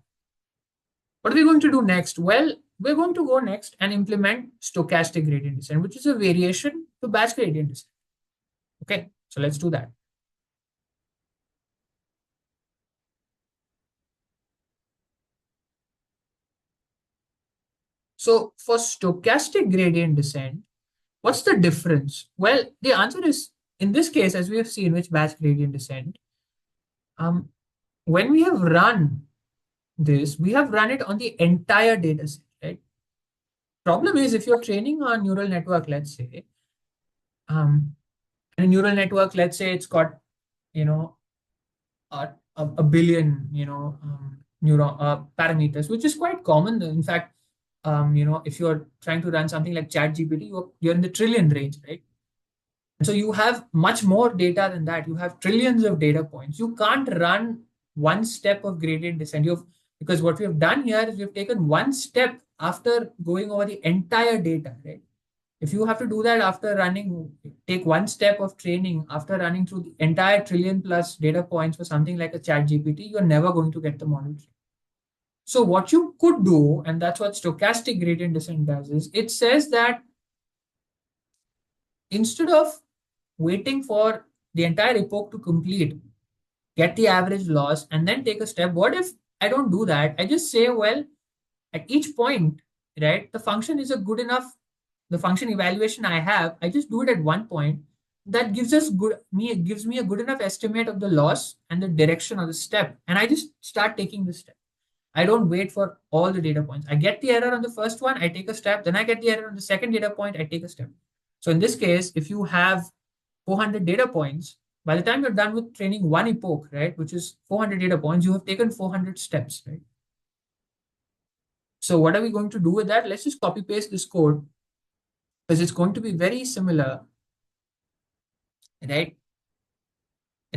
What are we going to do next? Well, we're going to go next and implement stochastic gradient descent, which is a variation to batch gradient descent. Okay, so let's do that. So for stochastic gradient descent, what's the difference? Well, the answer is, in this case, as we have seen with batch gradient descent, um, when we have run this, we have run it on the entire data set, right? Problem is, if you're training a neural network, let's say, um, and a neural network, let's say it's got, you know, a billion, neuron parameters, which is quite common. In fact, if you're trying to run something like Chat GPT, you're in the trillion range, right? And so you have much more data than that. You have trillions of data points. You can't run one step of gradient descent. Because what we have done here is we've taken one step after going over the entire data, right? If you have to do that after running, take one step of training after running through the entire trillion plus data points for something like a Chat GPT, you're never going to get the model. So what you could do, and that's what stochastic gradient descent does, is it says that instead of waiting for the entire epoch to complete, get the average loss, and then take a step, what if I don't do that? I just say, well, at each point, right, the function is a good enough, the function evaluation I have, I just do it at one point. That gives me a good enough estimate of the loss and the direction of the step. And I just start taking the step. I don't wait for all the data points. I get the error on the first one, I take a step. Then I get the error on the second data point, I take a step. So in this case, if you have 400 data points, by the time you're done with training one epoch, right, which is 400 data points, you have taken 400 steps, right? So what are we going to do with that? Let's just copy paste this code because it's going to be very similar, right?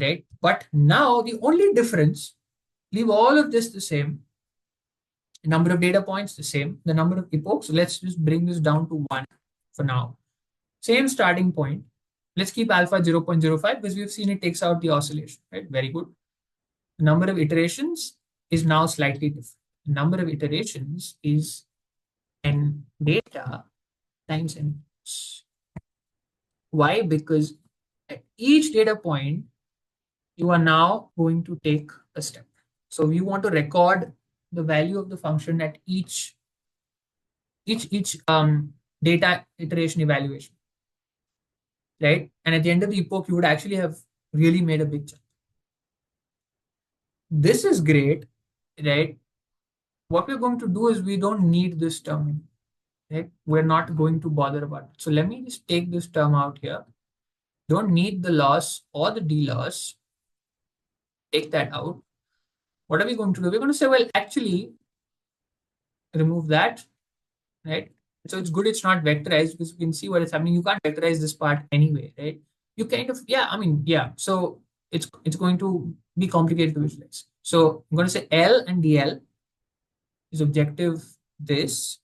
Right. But now the only difference, leave all of this the same, number of data points the same, the number of epochs. Let's just bring this down to one for now. Same starting point. Let's keep alpha 0.05 because we've seen it takes out the oscillation, right? Very good. The number of iterations is now slightly different. The number of iterations is n data times n. Why? Because at each data point, you are now going to take a step. So we want to record the value of the function at each data iteration evaluation, right? And at the end of the epoch, you would actually have really made a big jump. This is great, right? what we're going to do is we don't need this term, right? We're not going to bother about it. So let me just take this term out here. Don't need the loss or the D loss. Take that out. What are we going to do? We're going to say, well, actually, remove that, right? So it's good it's not vectorized because you can see what is happening. You can't vectorize this part anyway, right? You kind of, yeah, I mean, yeah. So it's going to be complicated to visualize. So I'm going to say L and DL is objective this.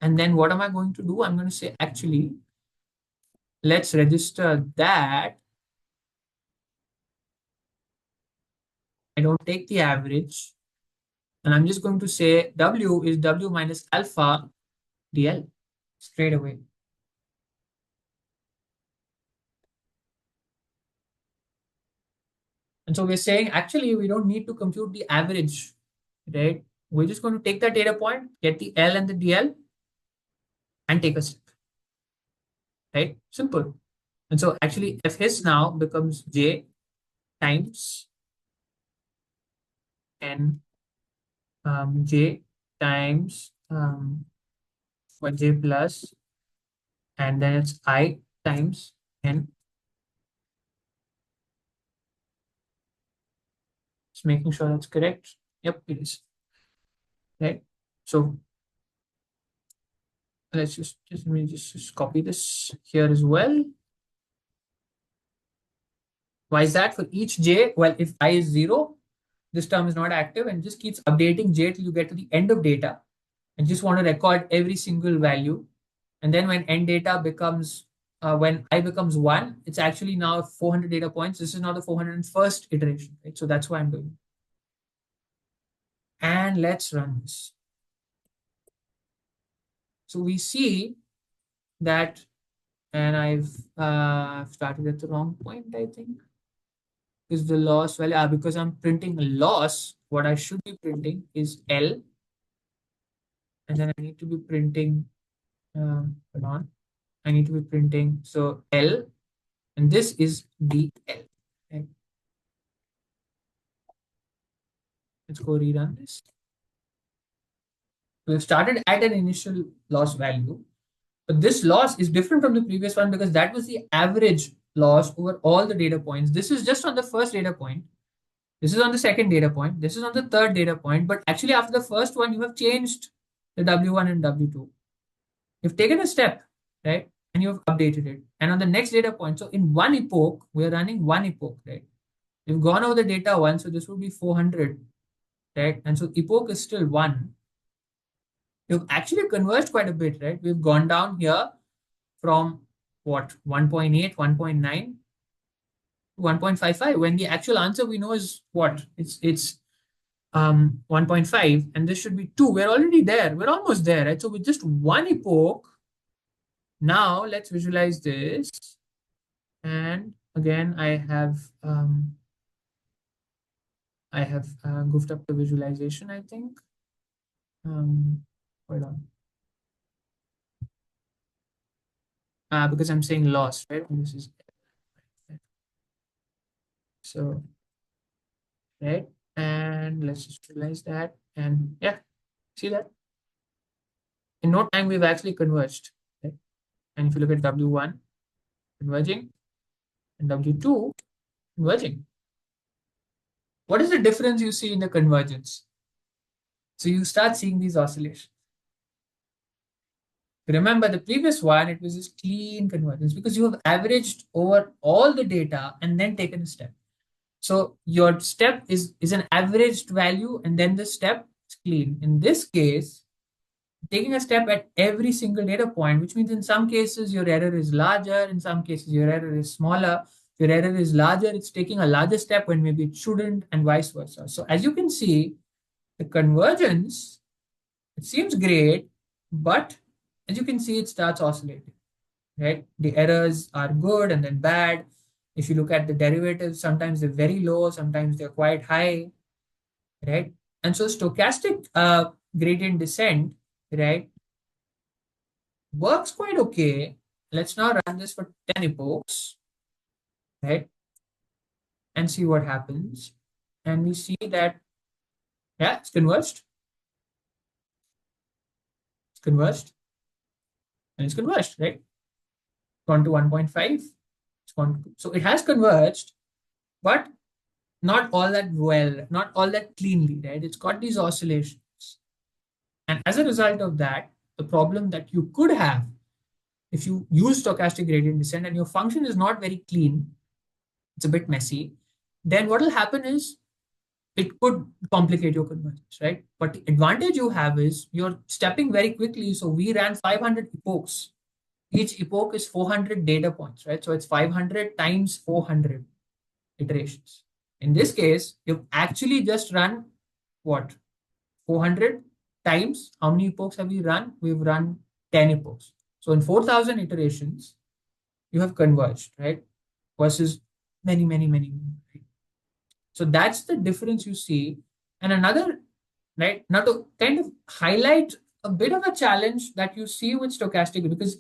And then what am I going to do? I'm going to say, actually, let's register that. I don't take the average. And I'm just going to say W is W minus alpha DL straight away. And so we're saying, actually, we don't need to compute the average, right? We're just going to take that data point, get the L and the DL, and take a step, right? Simple. And so actually, F his now becomes J times N, J times what J plus, and then it's I times N. Just making sure that's correct. Yep, it is. Right. So let's just let me just copy this here as well. Why is that? For each j? Well, if I is 0, this term is not active and just keeps updating j till you get to the end of data and just want to record every single value. And then when end data becomes, when I becomes 1, it's actually now 400 data points. This is now the 401st iteration, right? So that's why I'm doing it. And let's run this. So we see that, and I've started at the wrong point, I think. Is the loss value, because I'm printing a loss, what I should be printing is L, and then I need to be printing, hold on, I need to be printing, so L, and this is DL. Okay. Let's go rerun this. We've started at an initial loss value, but this loss is different from the previous one because that was the average loss over all the data points. This is just on the first data point. This is on the second data point. This is on the third data point. But actually, after the first one, you have changed the W1 and W2. You've taken a step, right? And you've updated it. And on the next data point, so in one epoch, we're running one epoch, right? We've gone over the data once, so this would be 400, right? And so epoch is still one. You've actually converged quite a bit, right? We've gone down here from what, 1.8, 1.9 to 1.55, when the actual answer we know is what? It's 1.5, and this should be 2. We're already there. We're almost there, right? So with just one epoch, now let's visualize this. And again, I have goofed up the visualization, I think. Hold on. Because I'm saying loss, right? And this is so, right? And let's just visualize that. And yeah, see that? In no time, we've actually converged, right? And if you look at W1 converging and W2 converging, what is the difference you see in the convergence? So you start seeing these oscillations. Remember the previous one, it was just clean convergence because you have averaged over all the data and then taken a step. So your step is an averaged value and then the step is clean. In this case, taking a step at every single data point, which means in some cases your error is larger, in some cases your error is smaller. If your error is larger, it's taking a larger step when maybe it shouldn't, and vice versa. So as you can see, the convergence, it seems great, but as you can see, it starts oscillating, right? The errors are good and then bad. If you look at the derivatives, sometimes they're very low, sometimes they're quite high, right? And so stochastic gradient descent, right, works quite okay. Let's now run this for 10 epochs, right? And see what happens. And we see that Yeah, it's converged. It's converged. And it's converged, right? It's gone to 1.5. It's gone to, so it has converged, but not all that well, not all that cleanly, right? It's got these oscillations. And as a result of that, the problem that you could have if you use stochastic gradient descent and your function is not very clean, it's a bit messy, then what will happen is it could complicate your convergence, right? But the advantage you have is you're stepping very quickly. So we ran 500 epochs. Each epoch is 400 data points, right? So it's 500 times 400 iterations. In this case, you've actually just run what? 400 times. How many epochs have we run? We've run 10 epochs. So in 4,000 iterations, you have converged, right? Versus many, many, many. Right? So that's the difference you see. And another, right, now to kind of highlight a bit of a challenge that you see with stochastic, because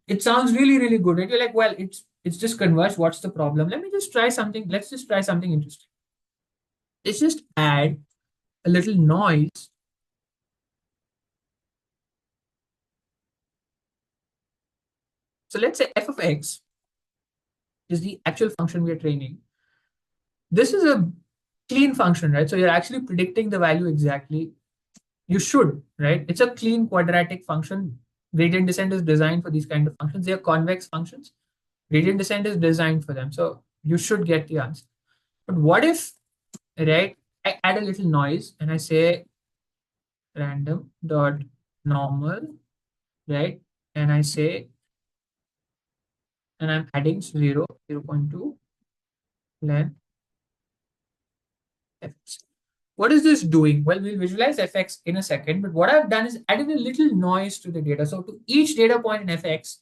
it sounds really, really good. Right? You're like, well, it's just converged. What's the problem? Let me just try something. Let's just try something interesting. Let's just add a little noise. So let's say f of x is the actual function we are training. This is a clean function, right? So you're actually predicting the value exactly. You should, right? It's a clean quadratic function. Gradient descent is designed for these kind of functions. They are convex functions. Gradient descent is designed for them. So you should get the answer. But what if, right, I add a little noise and I say random dot normal, right? And I say, and I'm adding 0, 0.2 length fx. What is this doing? Well, we'll visualize fx in a second, but what I've done is added a little noise to the data. So to each data point in fx,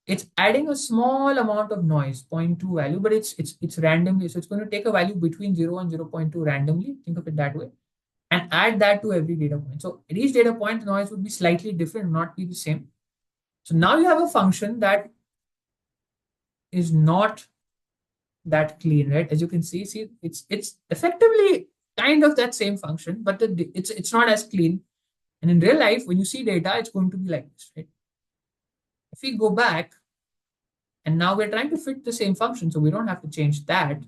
it's adding a small amount of noise, 0.2 value, but it's randomly. So it's going to take a value between 0 and 0.2 randomly. Think of it that way. And add that to every data point. So at each data point, the noise would be slightly different, not be the same. So now you have a function that is not that clean, right? As you can see, it's effectively kind of that same function, but it's not as clean. And in real life, when you see data, it's going to be like this, right? If we go back, and now we're trying to fit the same function, so we don't have to change that.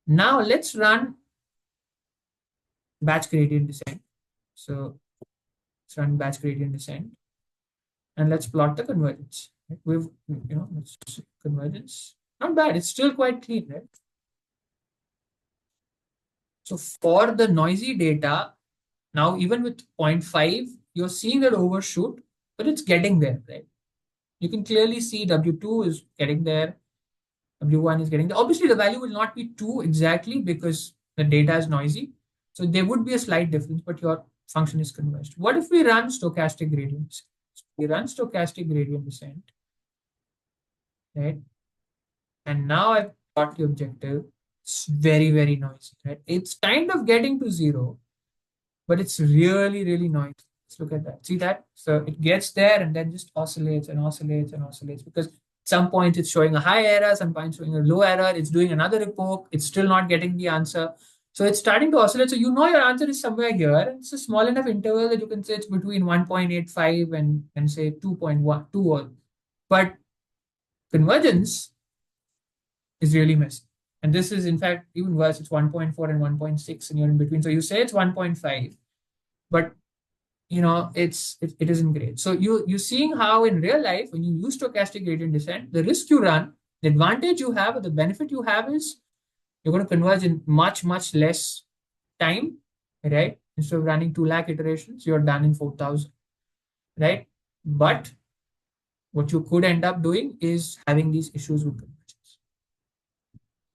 Now let's run batch gradient descent. So let's run batch gradient descent, and let's plot the convergence. Right? Let's see convergence. Not bad. It's still quite clean, right? So for the noisy data, now even with 0.5, you're seeing that overshoot, but it's getting there, right? You can clearly see W2 is getting there, W1 is getting there. Obviously, the value will not be 2 exactly because the data is noisy. So there would be a slight difference, but your function is converged. What if we run stochastic gradient descent? We run stochastic gradient descent, right? And now I've got the objective. It's very, very noisy, right? It's kind of getting to 0, but it's really, really noisy. Let's look at that. See that? So it gets there and then just oscillates and oscillates and oscillates because at some point it's showing a high error, some point showing a low error. It's doing another epoch. It's still not getting the answer. So it's starting to oscillate. So you know your answer is somewhere here. It's a small enough interval that you can say it's between 1.85 and say 2.12. But convergence is really messy. And this is, in fact, even worse. It's 1.4 and 1.6, and you're in between. So you say it's 1.5, but it isn't great. So you're seeing how in real life, when you use stochastic gradient descent, the risk you run, the advantage you have, or the benefit you have is you're going to converge in much, much less time, right? Instead of running 2 lakh iterations, you're done in 4,000, right? But what you could end up doing is having these issues with convergence.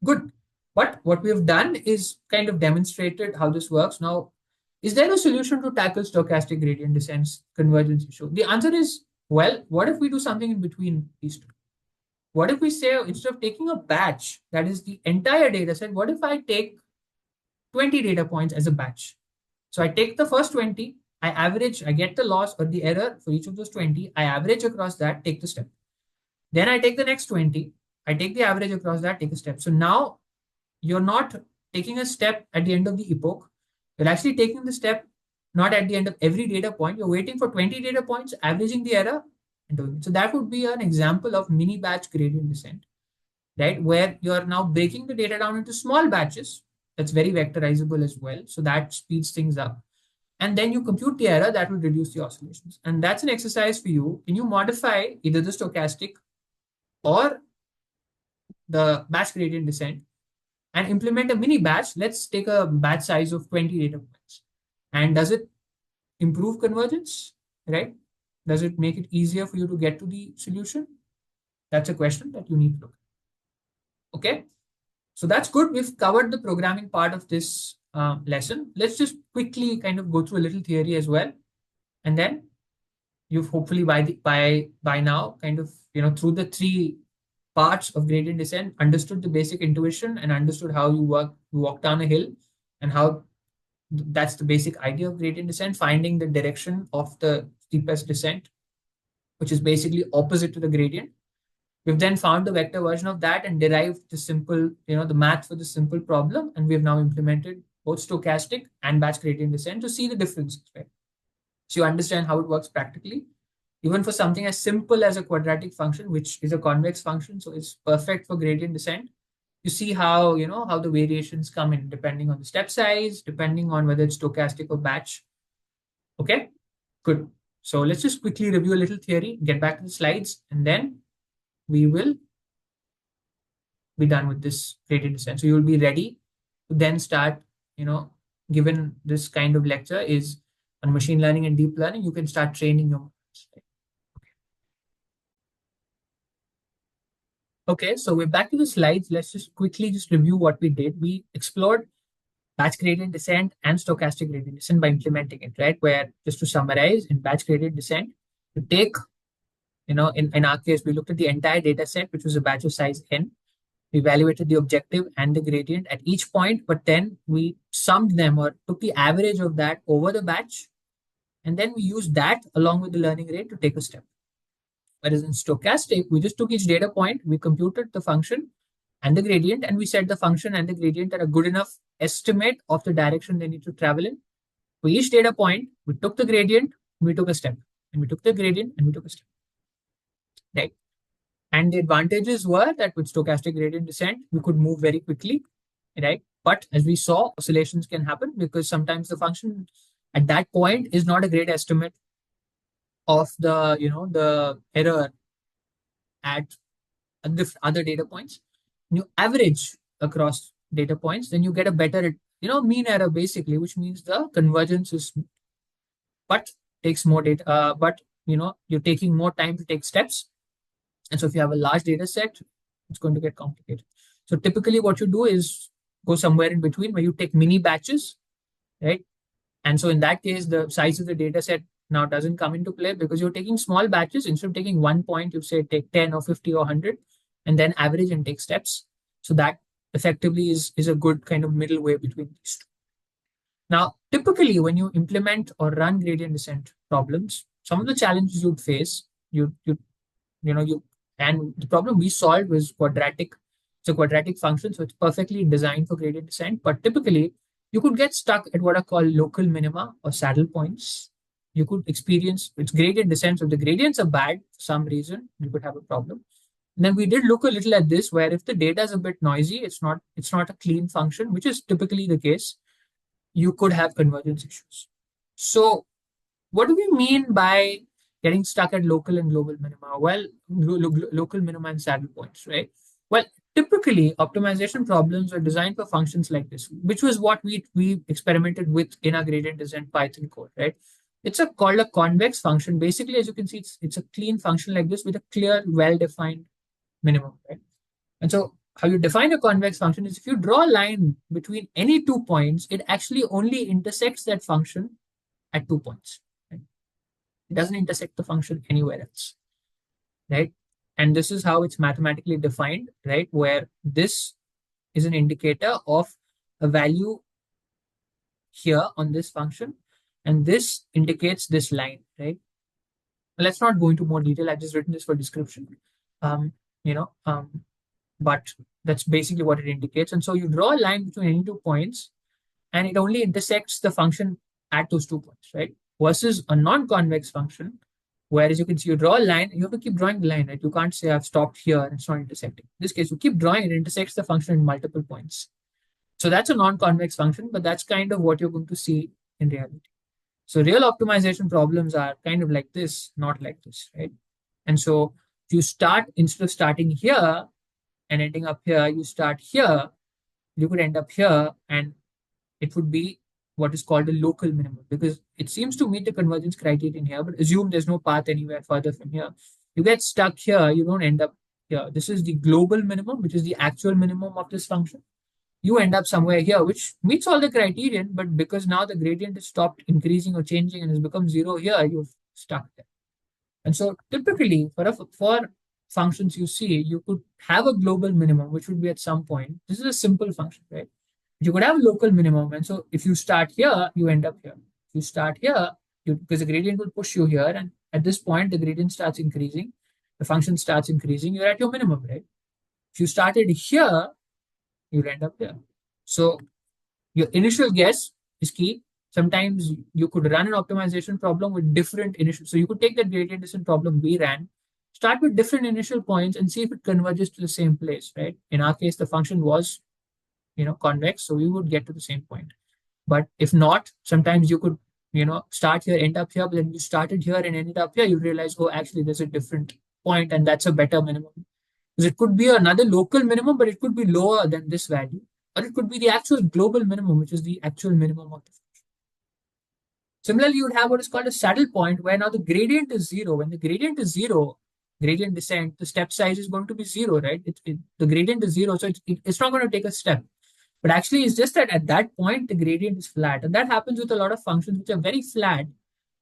Good. But what we have done is kind of demonstrated how this works. Now, is there a solution to tackle stochastic gradient descent convergence issue? The answer is, well, what if we do something in between these two? What if we say, instead of taking a batch, that is the entire data set, what if I take 20 data points as a batch? So I take the first 20, I average, I get the loss or the error for each of those 20, I average across that, take the step. Then I take the next 20, I take the average across that, take a step. So now you're not taking a step at the end of the epoch. You're actually taking the step not at the end of every data point. You're waiting for 20 data points, averaging the error, and doing it. So that would be an example of mini batch gradient descent, right? Where you're now breaking the data down into small batches. That's very vectorizable as well. So that speeds things up. And then you compute the error that will reduce the oscillations. And that's an exercise for you. Can you modify either the stochastic or the batch gradient descent and implement a mini batch? Let's take a batch size of 20 data points. And does it improve convergence, right? Does it make it easier for you to get to the solution? That's a question that you need to look at. Okay, so that's good. We've covered the programming part of this lesson. Let's just quickly kind of go through a little theory as well, and then you've hopefully by now kind of through the three parts of gradient descent understood the basic intuition and understood how you walk down a hill, and how that's the basic idea of gradient descent, finding the direction of the steepest descent, which is basically opposite to the gradient. We've then found the vector version of that and derived the simple, the math for the simple problem, and we've now implemented both stochastic and batch gradient descent to see the differences, right? So you understand how it works practically, even for something as simple as a quadratic function, which is a convex function, so it's perfect for gradient descent. You see how how the variations come in depending on the step size, depending on whether it's stochastic or batch. Okay, good. So let's just quickly review a little theory, get back to the slides, and then we will be done with this gradient descent. So you'll be ready to then start, given this kind of lecture is on machine learning and deep learning, you can start training your models. Okay, so we're back to the slides. Let's just quickly just review what we did. We explored batch gradient descent and stochastic gradient descent by implementing it, right? Where, just to summarize, in batch gradient descent, you take, in our case, we looked at the entire data set, which was a batch of size n. We evaluated the objective and the gradient at each point, but then we summed them or took the average of that over the batch. And then we used that along with the learning rate to take a step. Whereas in stochastic, we just took each data point, we computed the function and the gradient, and we set the function and the gradient at a good enough estimate of the direction they need to travel in. For each data point, we took the gradient, we took a step, and we took the gradient and we took a step. Right. And the advantages were that with stochastic gradient descent, we could move very quickly, right? But as we saw, oscillations can happen because sometimes the function at that point is not a great estimate of the error at other data points. When you average across data points, then you get a better, mean error basically, which means the convergence is, but takes more data, but you're taking more time to take steps. And so if you have a large data set, it's going to get complicated. So typically what you do is go somewhere in between where you take mini batches, right? And so in that case, the size of the data set now doesn't come into play because you're taking small batches. Instead of taking 1 point, you say take 10 or 50 or 100 and then average and take steps. So that effectively is a good kind of middle way between these two. Now, typically when you implement or run gradient descent problems, some of the challenges you'd face, and the problem we solved was quadratic. It's a quadratic function, so it's perfectly designed for gradient descent. But typically, you could get stuck at what are called local minima or saddle points. You could experience it's gradient descent. So if the gradients are bad for some reason, you could have a problem. And then we did look a little at this, where if the data is a bit noisy, it's not a clean function, which is typically the case. You could have convergence issues. So what do we mean by getting stuck at local and global minima? Well, local minima and saddle points, right? Well, typically optimization problems are designed for functions like this, which was what we experimented with in our gradient descent Python code, right? It's called a convex function. Basically, as you can see, it's a clean function like this with a clear, well-defined minimum, right? And so how you define a convex function is if you draw a line between any 2 points, it actually only intersects that function at 2 points. Right? It doesn't intersect the function anywhere else, right? And this is how it's mathematically defined, right? Where this is an indicator of a value here on this function, and this indicates this line, right? Let's not go into more detail. I've just written this for description. Um, but that's basically what it indicates. And so you draw a line between any 2 points, and it only intersects the function at those 2 points, right? Versus a non-convex function, whereas you can see you draw a line, you have to keep drawing the line, right? You can't say I've stopped here and it's not intersecting. In this case, you keep drawing, it intersects the function in multiple points. So that's a non-convex function, but that's kind of what you're going to see in reality. So real optimization problems are kind of like this, not like this, right? And so if you start, instead of starting here and ending up here, you start here, you could end up here, and it would be what is called a local minimum, because it seems to meet the convergence criterion here, but assume there's no path anywhere further from here. You get stuck here, you don't end up here. This is the global minimum, which is the actual minimum of this function. You end up somewhere here, which meets all the criterion, but because now the gradient has stopped increasing or changing and has become zero here, you're stuck there. And so typically for functions you see, you could have a global minimum, which would be at some point. This is a simple function, right? You could have a local minimum. And so if you start here, you end up here. If you start here, because the gradient will push you here. And at this point, the gradient starts increasing. The function starts increasing. You're at your minimum, right? If you started here, you'll end up here. So your initial guess is key. Sometimes you could run an optimization problem with different initial. So you could take that gradient descent problem we ran, start with different initial points and see if it converges to the same place, right? In our case, the function was, convex, so we would get to the same point. But if not, sometimes you could, start here, end up here, but then you started here and ended up here, you realize, oh, actually, there's a different point, and that's a better minimum. Because it could be another local minimum, but it could be lower than this value. Or it could be the actual global minimum, which is the actual minimum of the function. Similarly, you would have what is called a saddle point, where now the gradient is zero. When the gradient is zero, gradient descent, the step size is going to be zero, right? The gradient is zero, so it's not going to take a step. But actually, it's just that at that point, the gradient is flat. And that happens with a lot of functions which are very flat,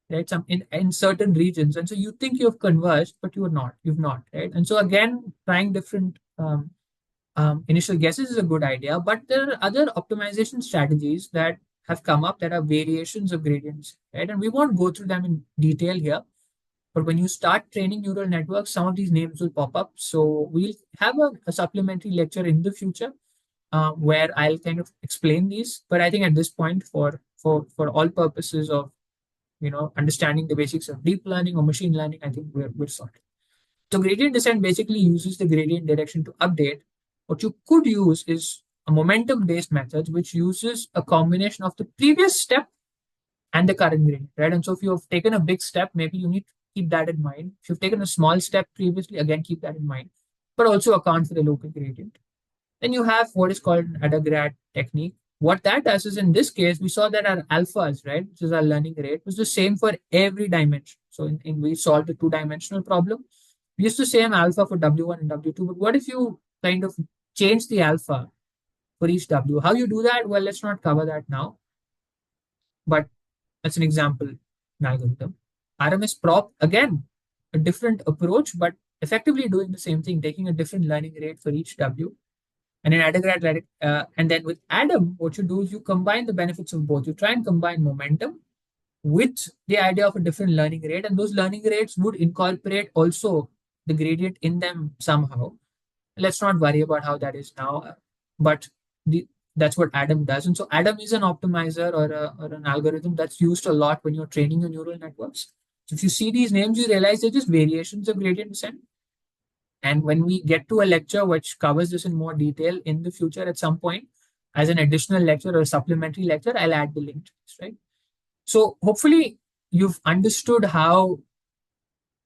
right? Some in certain regions. And so you think you've converged, but you're not. You've not, right? And so again, trying different initial guesses is a good idea. But there are other optimization strategies that have come up that are variations of gradients, right? And we won't go through them in detail here. But when you start training neural networks, some of these names will pop up. So we'll have a supplementary lecture in the future where I'll kind of explain these. But I think at this point, for all purposes of understanding the basics of deep learning or machine learning, I think we're sorted. So gradient descent basically uses the gradient direction to update. What you could use is a momentum-based method, which uses a combination of the previous step and the current gradient, right? And so if you've taken a big step, maybe you need to keep that in mind. If you've taken a small step previously, again, keep that in mind, but also account for the local gradient. Then you have what is called an ADAGRAD technique. What that does is, in this case, we saw that our alphas, right, which is our learning rate, was the same for every dimension. So we solved the two-dimensional problem. We used the same alpha for W1 and W2, but what if you kind of change the alpha for each W? How you do that? Well, let's not cover that now, but that's an example in algorithm. RMS prop, again, a different approach, but effectively doing the same thing, taking a different learning rate for each W. And in ADAGRAD, and then with Adam, what you do is you combine the benefits of both. You try and combine momentum with the idea of a different learning rate, and those learning rates would incorporate also the gradient in them somehow. Let's not worry about how that is now, but that's what Adam does. And so Adam is an optimizer or an algorithm that's used a lot when you're training your neural networks. So if you see these names, you realize they're just variations of gradient descent. And when we get to a lecture which covers this in more detail in the future at some point, as an additional lecture or a supplementary lecture, I'll add the link to this, right? So hopefully you've understood how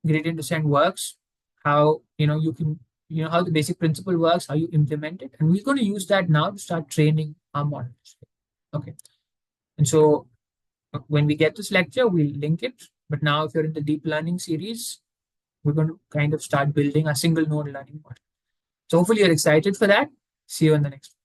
gradient descent works, how you can how the basic principle works, how you implement it, and we're going to use that now to start training our models. Okay, and so when we get this lecture, we'll link it. But now, if you're in the deep learning series, we're going to kind of start building a single node learning model. So hopefully you're excited for that. See you in the next one.